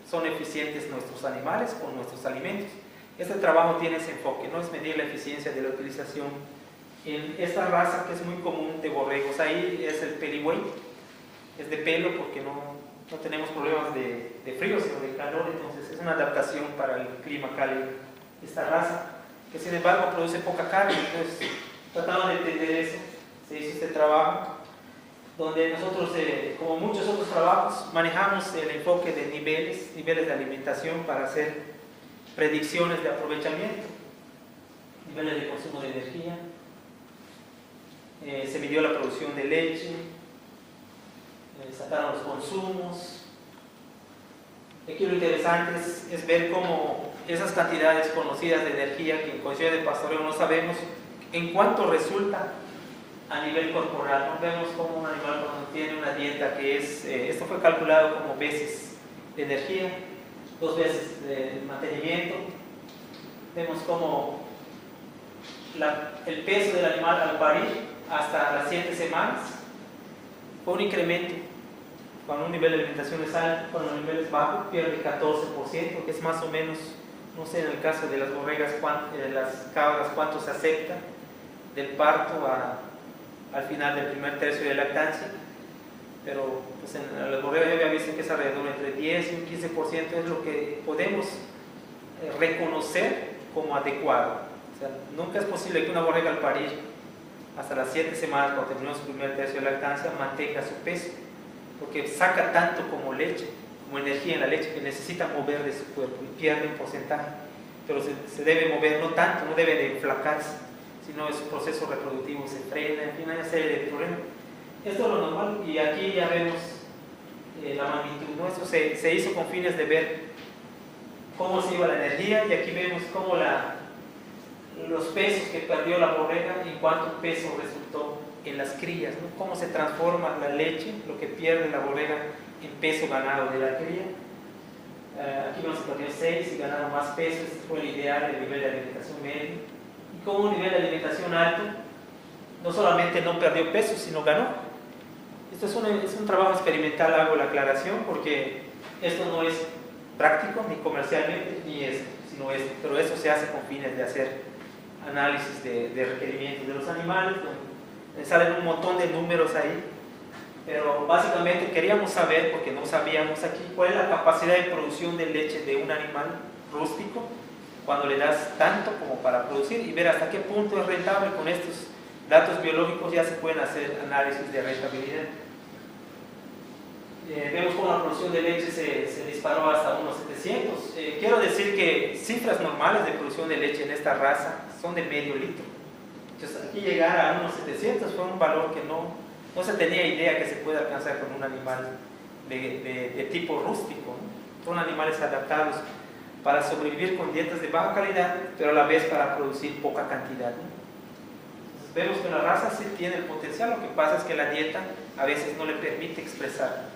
son eficientes nuestros animales con nuestros alimentos. Este trabajo tiene ese enfoque, no es medir la eficiencia de la utilización en esta raza que es muy común de borregos. Ahí es el pelibuey, es de pelo porque no tenemos problemas de frío sino de calor, entonces es una adaptación para el clima cálido. Esta raza, que sin embargo produce poca carne, entonces tratamos de entender eso. Se hizo este trabajo donde nosotros, como muchos otros trabajos, manejamos el enfoque de niveles de alimentación para hacer predicciones de aprovechamiento, niveles de consumo de energía. Se midió la producción de leche, sacaron los consumos. Aquí lo interesante es ver cómo esas cantidades conocidas de energía que en condiciones de pastoreo no sabemos en cuánto resulta a nivel corporal. ¿No? Vemos como un animal cuando tiene una dieta que es, esto fue calculado como veces de energía, 2 veces de mantenimiento. Vemos como el peso del animal al parir hasta las 7 semanas fue un incremento. Cuando un nivel de alimentación es alto, cuando el nivel es bajo, pierde 14%, que es más o menos, no sé en el caso de las borregas, las cabras, cuánto se acepta del parto al final del primer tercio de lactancia. Pero pues en las borregas yo había visto que es alrededor entre 10 y un 15% es lo que podemos reconocer como adecuado. O sea, nunca es posible que una borrega al parir hasta las 7 semanas, cuando terminó su primer tercio de lactancia, mantenga su peso, porque saca tanto como leche, como energía en la leche, que necesita mover de su cuerpo y pierde un porcentaje, pero se debe mover, no tanto, no debe de enflacarse, sino su proceso reproductivo se frena, en fin, hay una serie de problemas. Esto es lo normal, y aquí ya vemos la magnitud, ¿no? Esto se hizo con fines de ver cómo se iba la energía, y aquí vemos cómo los pesos que perdió la borrega y cuánto peso resultó en las crías, ¿no? Cómo se transforma la leche, lo que pierde la borrega, en peso ganado de la cría. Aquí vemos que perdió 6 y ganaron más peso. Este fue el ideal, el nivel de alimentación medio. Y con un nivel de alimentación alto, no solamente no perdió peso, sino ganó. Esto es un trabajo experimental, hago la aclaración, porque esto no es práctico ni comercialmente, ni esto, sino esto. Pero eso se hace con fines de hacer análisis de requerimientos de los animales, donde salen un montón de números ahí. Pero básicamente queríamos saber, porque no sabíamos aquí, cuál es la capacidad de producción de leche de un animal rústico cuando le das tanto como para producir, y ver hasta qué punto es rentable. Con estos datos biológicos ya se pueden hacer análisis de rentabilidad. Vemos cómo la producción de leche se disparó hasta unos 700. Quiero decir que cifras normales de producción de leche en esta raza son de medio litro. Entonces aquí llegar a unos 700 fue un valor que no se tenía idea que se puede alcanzar con un animal de tipo rústico, ¿no? Son animales adaptados para sobrevivir con dietas de baja calidad, pero a la vez para producir poca cantidad, ¿no? Entonces vemos que la raza sí tiene el potencial, lo que pasa es que la dieta a veces no le permite expresar.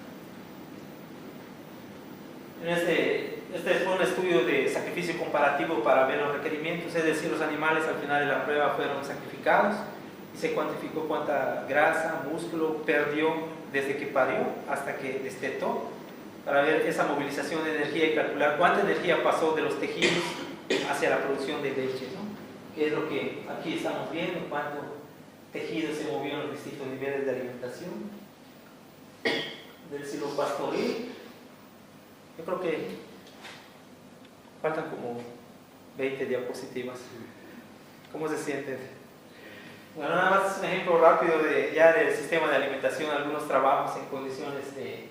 Este fue un estudio de sacrificio comparativo para ver los requerimientos, es decir, los animales al final de la prueba fueron sacrificados y se cuantificó cuánta grasa, músculo perdió desde que parió hasta que destetó, para ver esa movilización de energía y calcular cuánta energía pasó de los tejidos hacia la producción de leche, ¿no? Que es lo que aquí estamos viendo, cuánto tejido se movió en los distintos niveles de alimentación. Del silopastoril, yo creo que faltan como 20 diapositivas. ¿Cómo se sienten? Bueno, nada más es un ejemplo rápido ya del sistema de alimentación, algunos trabajos en condiciones de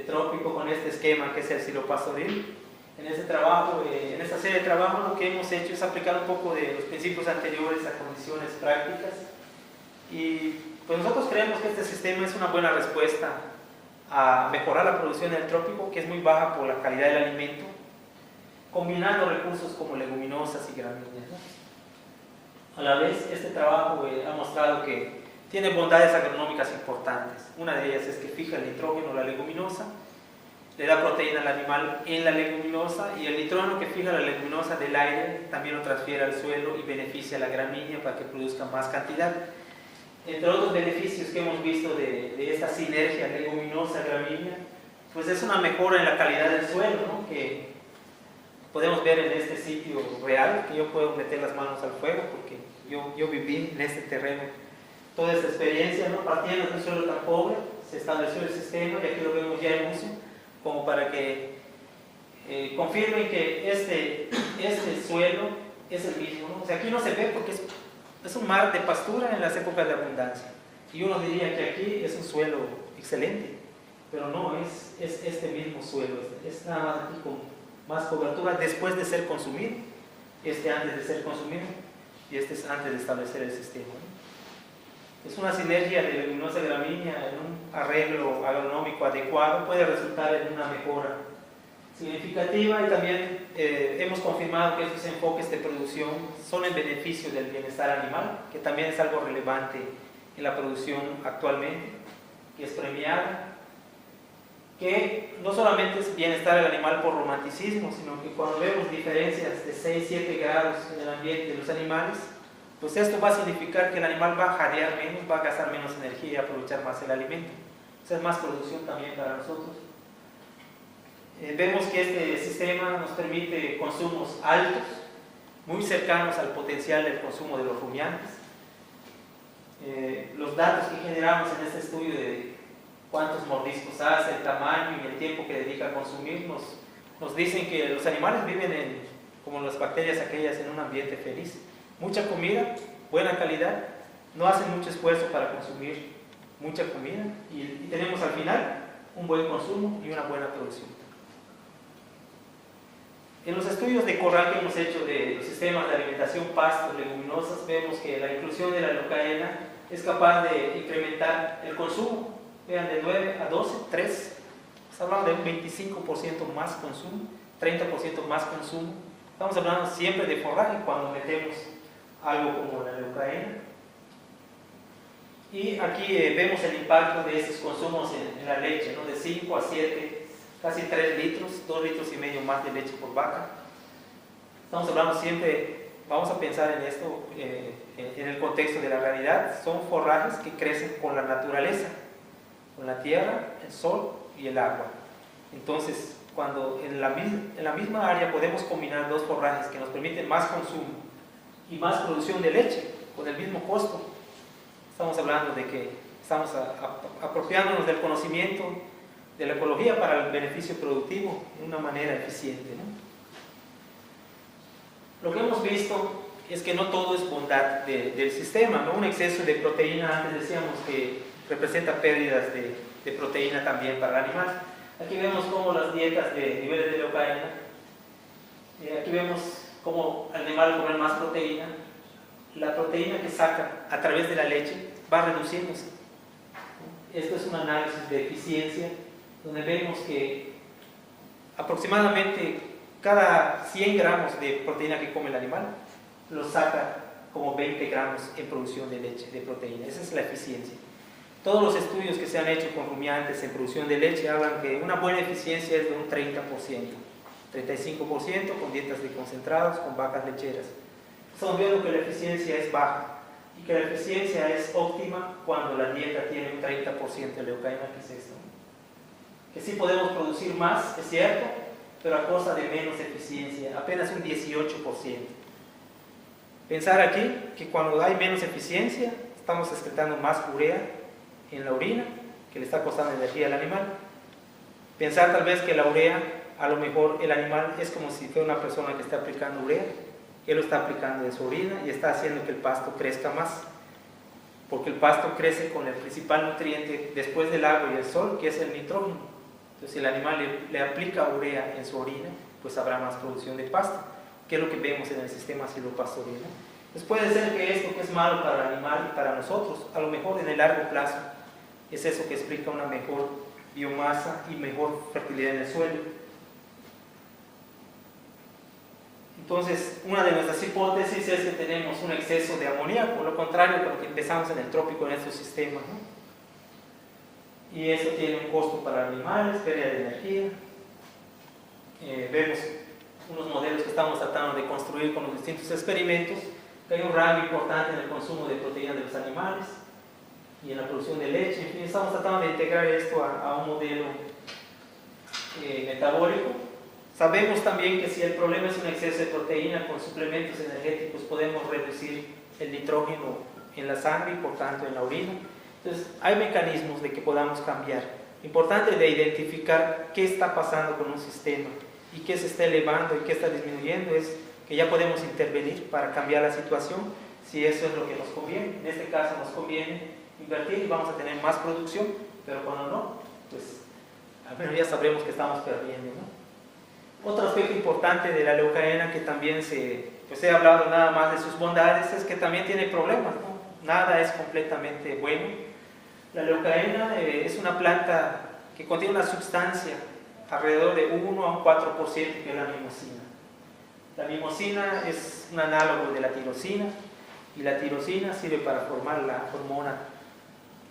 trópico con este esquema que es el silopastoril. En este trabajo, en esta serie de trabajos, lo que hemos hecho es aplicar un poco de los principios anteriores a condiciones prácticas, y pues nosotros creemos que este sistema es una buena respuesta a mejorar la producción en el trópico, que es muy baja por la calidad del alimento, combinando recursos como leguminosas y gramíneas, ¿no? A la vez, este trabajo ha mostrado que tiene bondades agronómicas importantes. Una de ellas es que fija el nitrógeno, la leguminosa, le da proteína al animal en la leguminosa, y el nitrógeno que fija la leguminosa del aire también lo transfiere al suelo y beneficia a la gramínea para que produzca más cantidad. Entre otros beneficios que hemos visto de esta sinergia leguminosa-gramínea, pues es una mejora en la calidad del suelo, ¿no? Que podemos ver en este sitio real, que yo puedo meter las manos al fuego porque yo viví en este terreno toda esta experiencia, ¿no? Partiendo de un suelo tan pobre, se estableció el sistema, y aquí lo vemos ya en uso, como para que confirmen que este suelo es el mismo, ¿no? O sea, aquí no se ve porque es un mar de pastura en las épocas de abundancia, y uno diría que aquí es un suelo excelente, pero no, es este mismo suelo, es nada más aquí con más cobertura después de ser consumido, antes de ser consumido, y este es antes de establecer el sistema, ¿no? Es una sinergia de leguminosa gramínea en un arreglo agronómico adecuado, puede resultar en una mejora significativa, y también hemos confirmado que estos enfoques de producción son en beneficio del bienestar animal, que también es algo relevante en la producción actualmente, que es premiada, que no solamente es bienestar del animal por romanticismo, sino que cuando vemos diferencias de 6-7 grados en el ambiente de los animales, pues esto va a significar que el animal va a jadear menos, va a gastar menos energía y aprovechar más el alimento. O sea, es más producción también para nosotros. Vemos que este sistema nos permite consumos altos, muy cercanos al potencial del consumo de los rumiantes. Los datos que generamos en este estudio de cuántos mordiscos hace, el tamaño y el tiempo que dedica a consumir, nos dicen que los animales viven como las bacterias aquellas, en un ambiente feliz. Mucha comida, buena calidad, no hacen mucho esfuerzo para consumir mucha comida, y tenemos al final un buen consumo y una buena producción. En los estudios de corral que hemos hecho de los sistemas de alimentación pastos, leguminosas, vemos que la inclusión de la leucaena es capaz de incrementar el consumo. Vean, de 9 a 12, 3, estamos hablando de un 25% más consumo, 30% más consumo. Estamos hablando siempre de forraje cuando metemos algo como la leucaena. Y aquí vemos el impacto de estos consumos en la leche, ¿no? De 5 a 7 casi 3 litros, 2 litros y medio más de leche por vaca. Estamos hablando siempre, vamos a pensar en esto en el contexto de la realidad, son forrajes que crecen con la naturaleza, con la tierra, el sol y el agua. Entonces, cuando en la misma área podemos combinar dos forrajes que nos permiten más consumo y más producción de leche con el mismo costo, estamos hablando de que estamos apropiándonos del conocimiento de la ecología para el beneficio productivo de una manera eficiente, ¿no? Lo que hemos visto es que no todo es bondad del sistema, ¿no? Un exceso de proteína, antes decíamos que representa pérdidas de proteína también para el animal. Aquí vemos cómo las dietas de niveles de leucaena, aquí vemos cómo el animal come más proteína, la proteína que saca a través de la leche va reduciéndose. Esto es un análisis de eficiencia donde vemos que aproximadamente cada 100 gramos de proteína que come el animal lo saca como 20 gramos en producción de leche, de proteína. Esa es la eficiencia. Todos los estudios que se han hecho con rumiantes en producción de leche hablan que una buena eficiencia es de un 30%, 35% con dietas de concentrados, con vacas lecheras. Estamos viendo que la eficiencia es baja y que la eficiencia es óptima cuando la dieta tiene un 30% de leucaena, que es esto. Que sí podemos producir más, es cierto, pero a costa de menos eficiencia, apenas un 18%. Pensar aquí que cuando hay menos eficiencia, estamos excretando más urea en la orina, que le está costando energía al animal. Pensar tal vez que la urea, a lo mejor el animal es como si fuera una persona que está aplicando urea, él lo está aplicando en su orina y está haciendo que el pasto crezca más, porque el pasto crece con el principal nutriente después del agua y el sol, que es el nitrógeno. Entonces, si el animal le aplica urea en su orina, pues habrá más producción de pasto, que es lo que vemos en el sistema silvopastoril, ¿no? Entonces puede ser que esto que es malo para el animal y para nosotros, a lo mejor en el largo plazo, es eso que explica una mejor biomasa y mejor fertilidad en el suelo. Entonces, una de nuestras hipótesis es que tenemos un exceso de amoníaco, lo contrario de lo que empezamos en el trópico en estos sistemas, ¿no? Y eso tiene un costo para animales, pérdida de energía. Vemos unos modelos que estamos tratando de construir con los distintos experimentos, que hay un rango importante en el consumo de proteínas de los animales y en la producción de leche. En fin, estamos tratando de integrar esto a un modelo metabólico. Sabemos también que si el problema es un exceso de proteína, con suplementos energéticos podemos reducir el nitrógeno en la sangre y por tanto en la orina. Entonces hay mecanismos de que podamos cambiar. Importante de identificar qué está pasando con un sistema y qué se está elevando y qué está disminuyendo es que ya podemos intervenir para cambiar la situación si eso es lo que nos conviene. En este caso nos conviene invertir y vamos a tener más producción, pero cuando no, pues al menos ya sabremos que estamos perdiendo, ¿no? Otro aspecto importante de la leucaena que también pues he hablado nada más de sus bondades es que también tiene problemas, ¿no? Nada es completamente bueno. La leucaena es una planta que contiene una sustancia alrededor de 1 a un 4% que es la mimosina. La mimosina es un análogo de la tirosina y la tirosina sirve para formar la hormona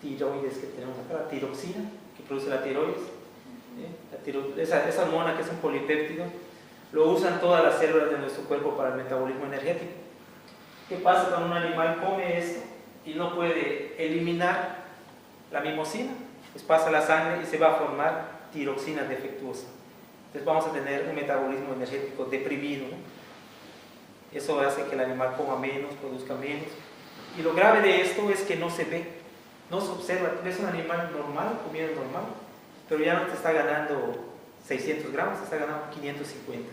tiroides que tenemos acá, la tiroxina, que produce la tiroides. Esa hormona que es un polipéptido lo usan todas las células de nuestro cuerpo para el metabolismo energético. ¿Qué pasa cuando un animal come esto y no puede eliminar la mimosina? Pues pasa a la sangre y se va a formar tiroxina defectuosa. Entonces vamos a tener un metabolismo energético deprimido, ¿no? Eso hace que el animal coma menos, produzca menos. Y lo grave de esto es que no se ve, no se observa. Ves un animal normal, comiendo normal, pero ya no te está ganando 600 gramos, te está ganando 550.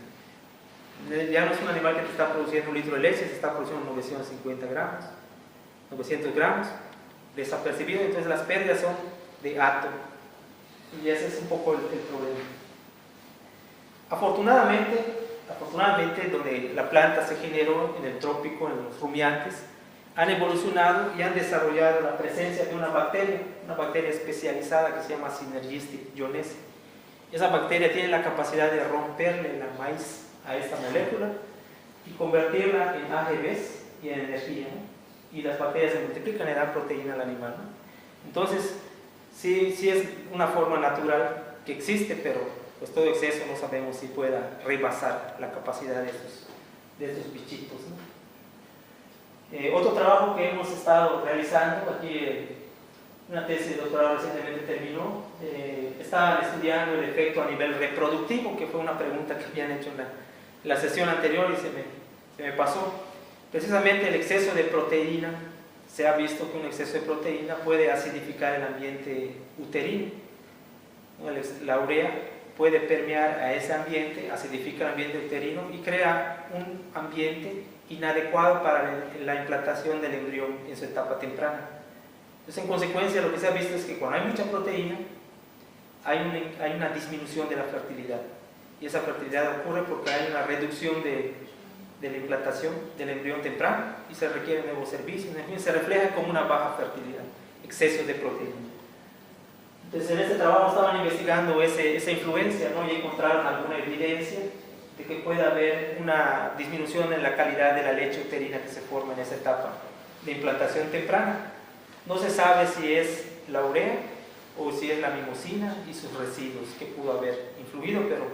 Ya no es un animal que te está produciendo un litro de leche, se está produciendo 950 gramos, 900 gramos, desapercibido. Entonces las pérdidas son de átomo. Y ese es un poco el problema. Afortunadamente, donde la planta se generó en el trópico, en los rumiantes, han evolucionado y han desarrollado la presencia de una bacteria especializada que se llama Synergistic ionese. Esa bacteria tiene la capacidad de romperle la maíz a esta molécula y convertirla en AGVs y en energía, ¿no? Y las bacterias se multiplican y dan proteína al animal, ¿no? Entonces, sí es una forma natural que existe, pero pues todo exceso no sabemos si pueda rebasar la capacidad de estos bichitos, ¿no? Otro trabajo que hemos estado realizando, aquí una tesis de doctorado recientemente terminó, estaban estudiando el efecto a nivel reproductivo, que fue una pregunta que habían hecho en la sesión anterior y se me pasó. Precisamente el exceso de proteína, se ha visto que un exceso de proteína puede acidificar el ambiente uterino, ¿no? La urea puede permear a ese ambiente, acidifica el ambiente uterino y crea un ambiente inadecuado para la implantación del embrión en su etapa temprana. Entonces, en consecuencia, lo que se ha visto es que cuando hay mucha proteína, hay una disminución de la fertilidad. Y esa fertilidad ocurre porque hay una reducción de la implantación del embrión temprano y se requieren nuevos servicios. En fin, se refleja como una baja fertilidad, exceso de proteína. Entonces, en este trabajo estaban investigando esa influencia, ¿no? Y encontraron alguna evidencia de que puede haber una disminución en la calidad de la leche uterina que se forma en esa etapa de implantación temprana. No se sabe si es la urea o si es la mimosina y sus residuos que pudo haber influido, pero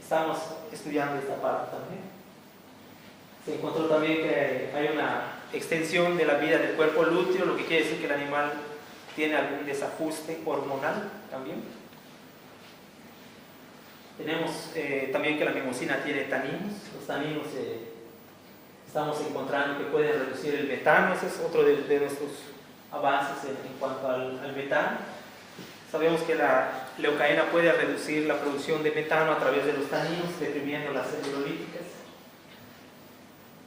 estamos estudiando esta parte también. Se encontró también que hay una extensión de la vida del cuerpo lúteo, lo que quiere decir que el animal tiene algún desajuste hormonal también. Tenemos también que la mimosina tiene taninos. Los taninos estamos encontrando que pueden reducir el metano. Ese es otro de nuestros avances en cuanto al metano. Sabemos que la leucaena puede reducir la producción de metano a través de los taninos, deprimiendo las celulolíticas.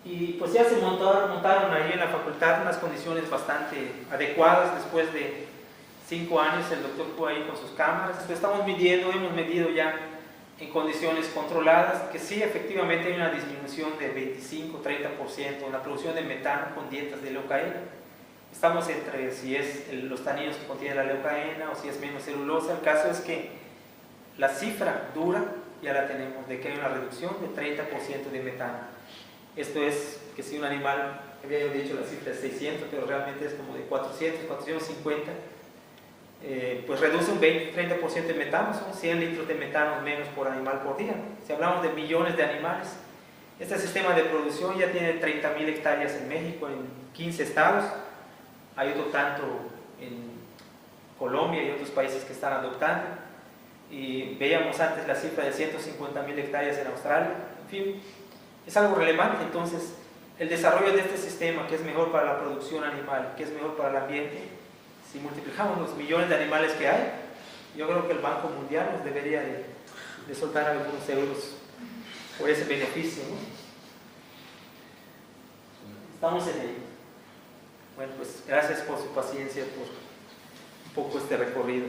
Y pues ya se montaron ahí en la facultad unas condiciones bastante adecuadas. Después de 5 años el doctor fue ahí con sus cámaras. Entonces hemos medido ya en condiciones controladas que sí, efectivamente hay una disminución de 25-30% en la producción de metano con dietas de leucaena. Estamos entre si es los taninos que contienen la leucaena o si es menos celulosa. El caso es que la cifra dura ya la tenemos, de que hay una reducción de 30% de metano. Esto es que si un animal, había yo dicho la cifra es 600, pero realmente es como de 400, 450, pues reduce un 20-30% de metano, son 100 litros de metano menos por animal por día. Si hablamos de millones de animales, este sistema de producción ya tiene 30.000 hectáreas en México, en 15 estados, hay otro tanto en Colombia y otros países que están adoptando, y veíamos antes la cifra de 150.000 hectáreas en Australia. En fin, es algo relevante. Entonces, el desarrollo de este sistema, que es mejor para la producción animal, que es mejor para el ambiente, si multiplicamos los millones de animales que hay, yo creo que el Banco Mundial nos debería de soltar algunos euros por ese beneficio, ¿no? Estamos en ello. Bueno, pues gracias por su paciencia, por un poco este recorrido.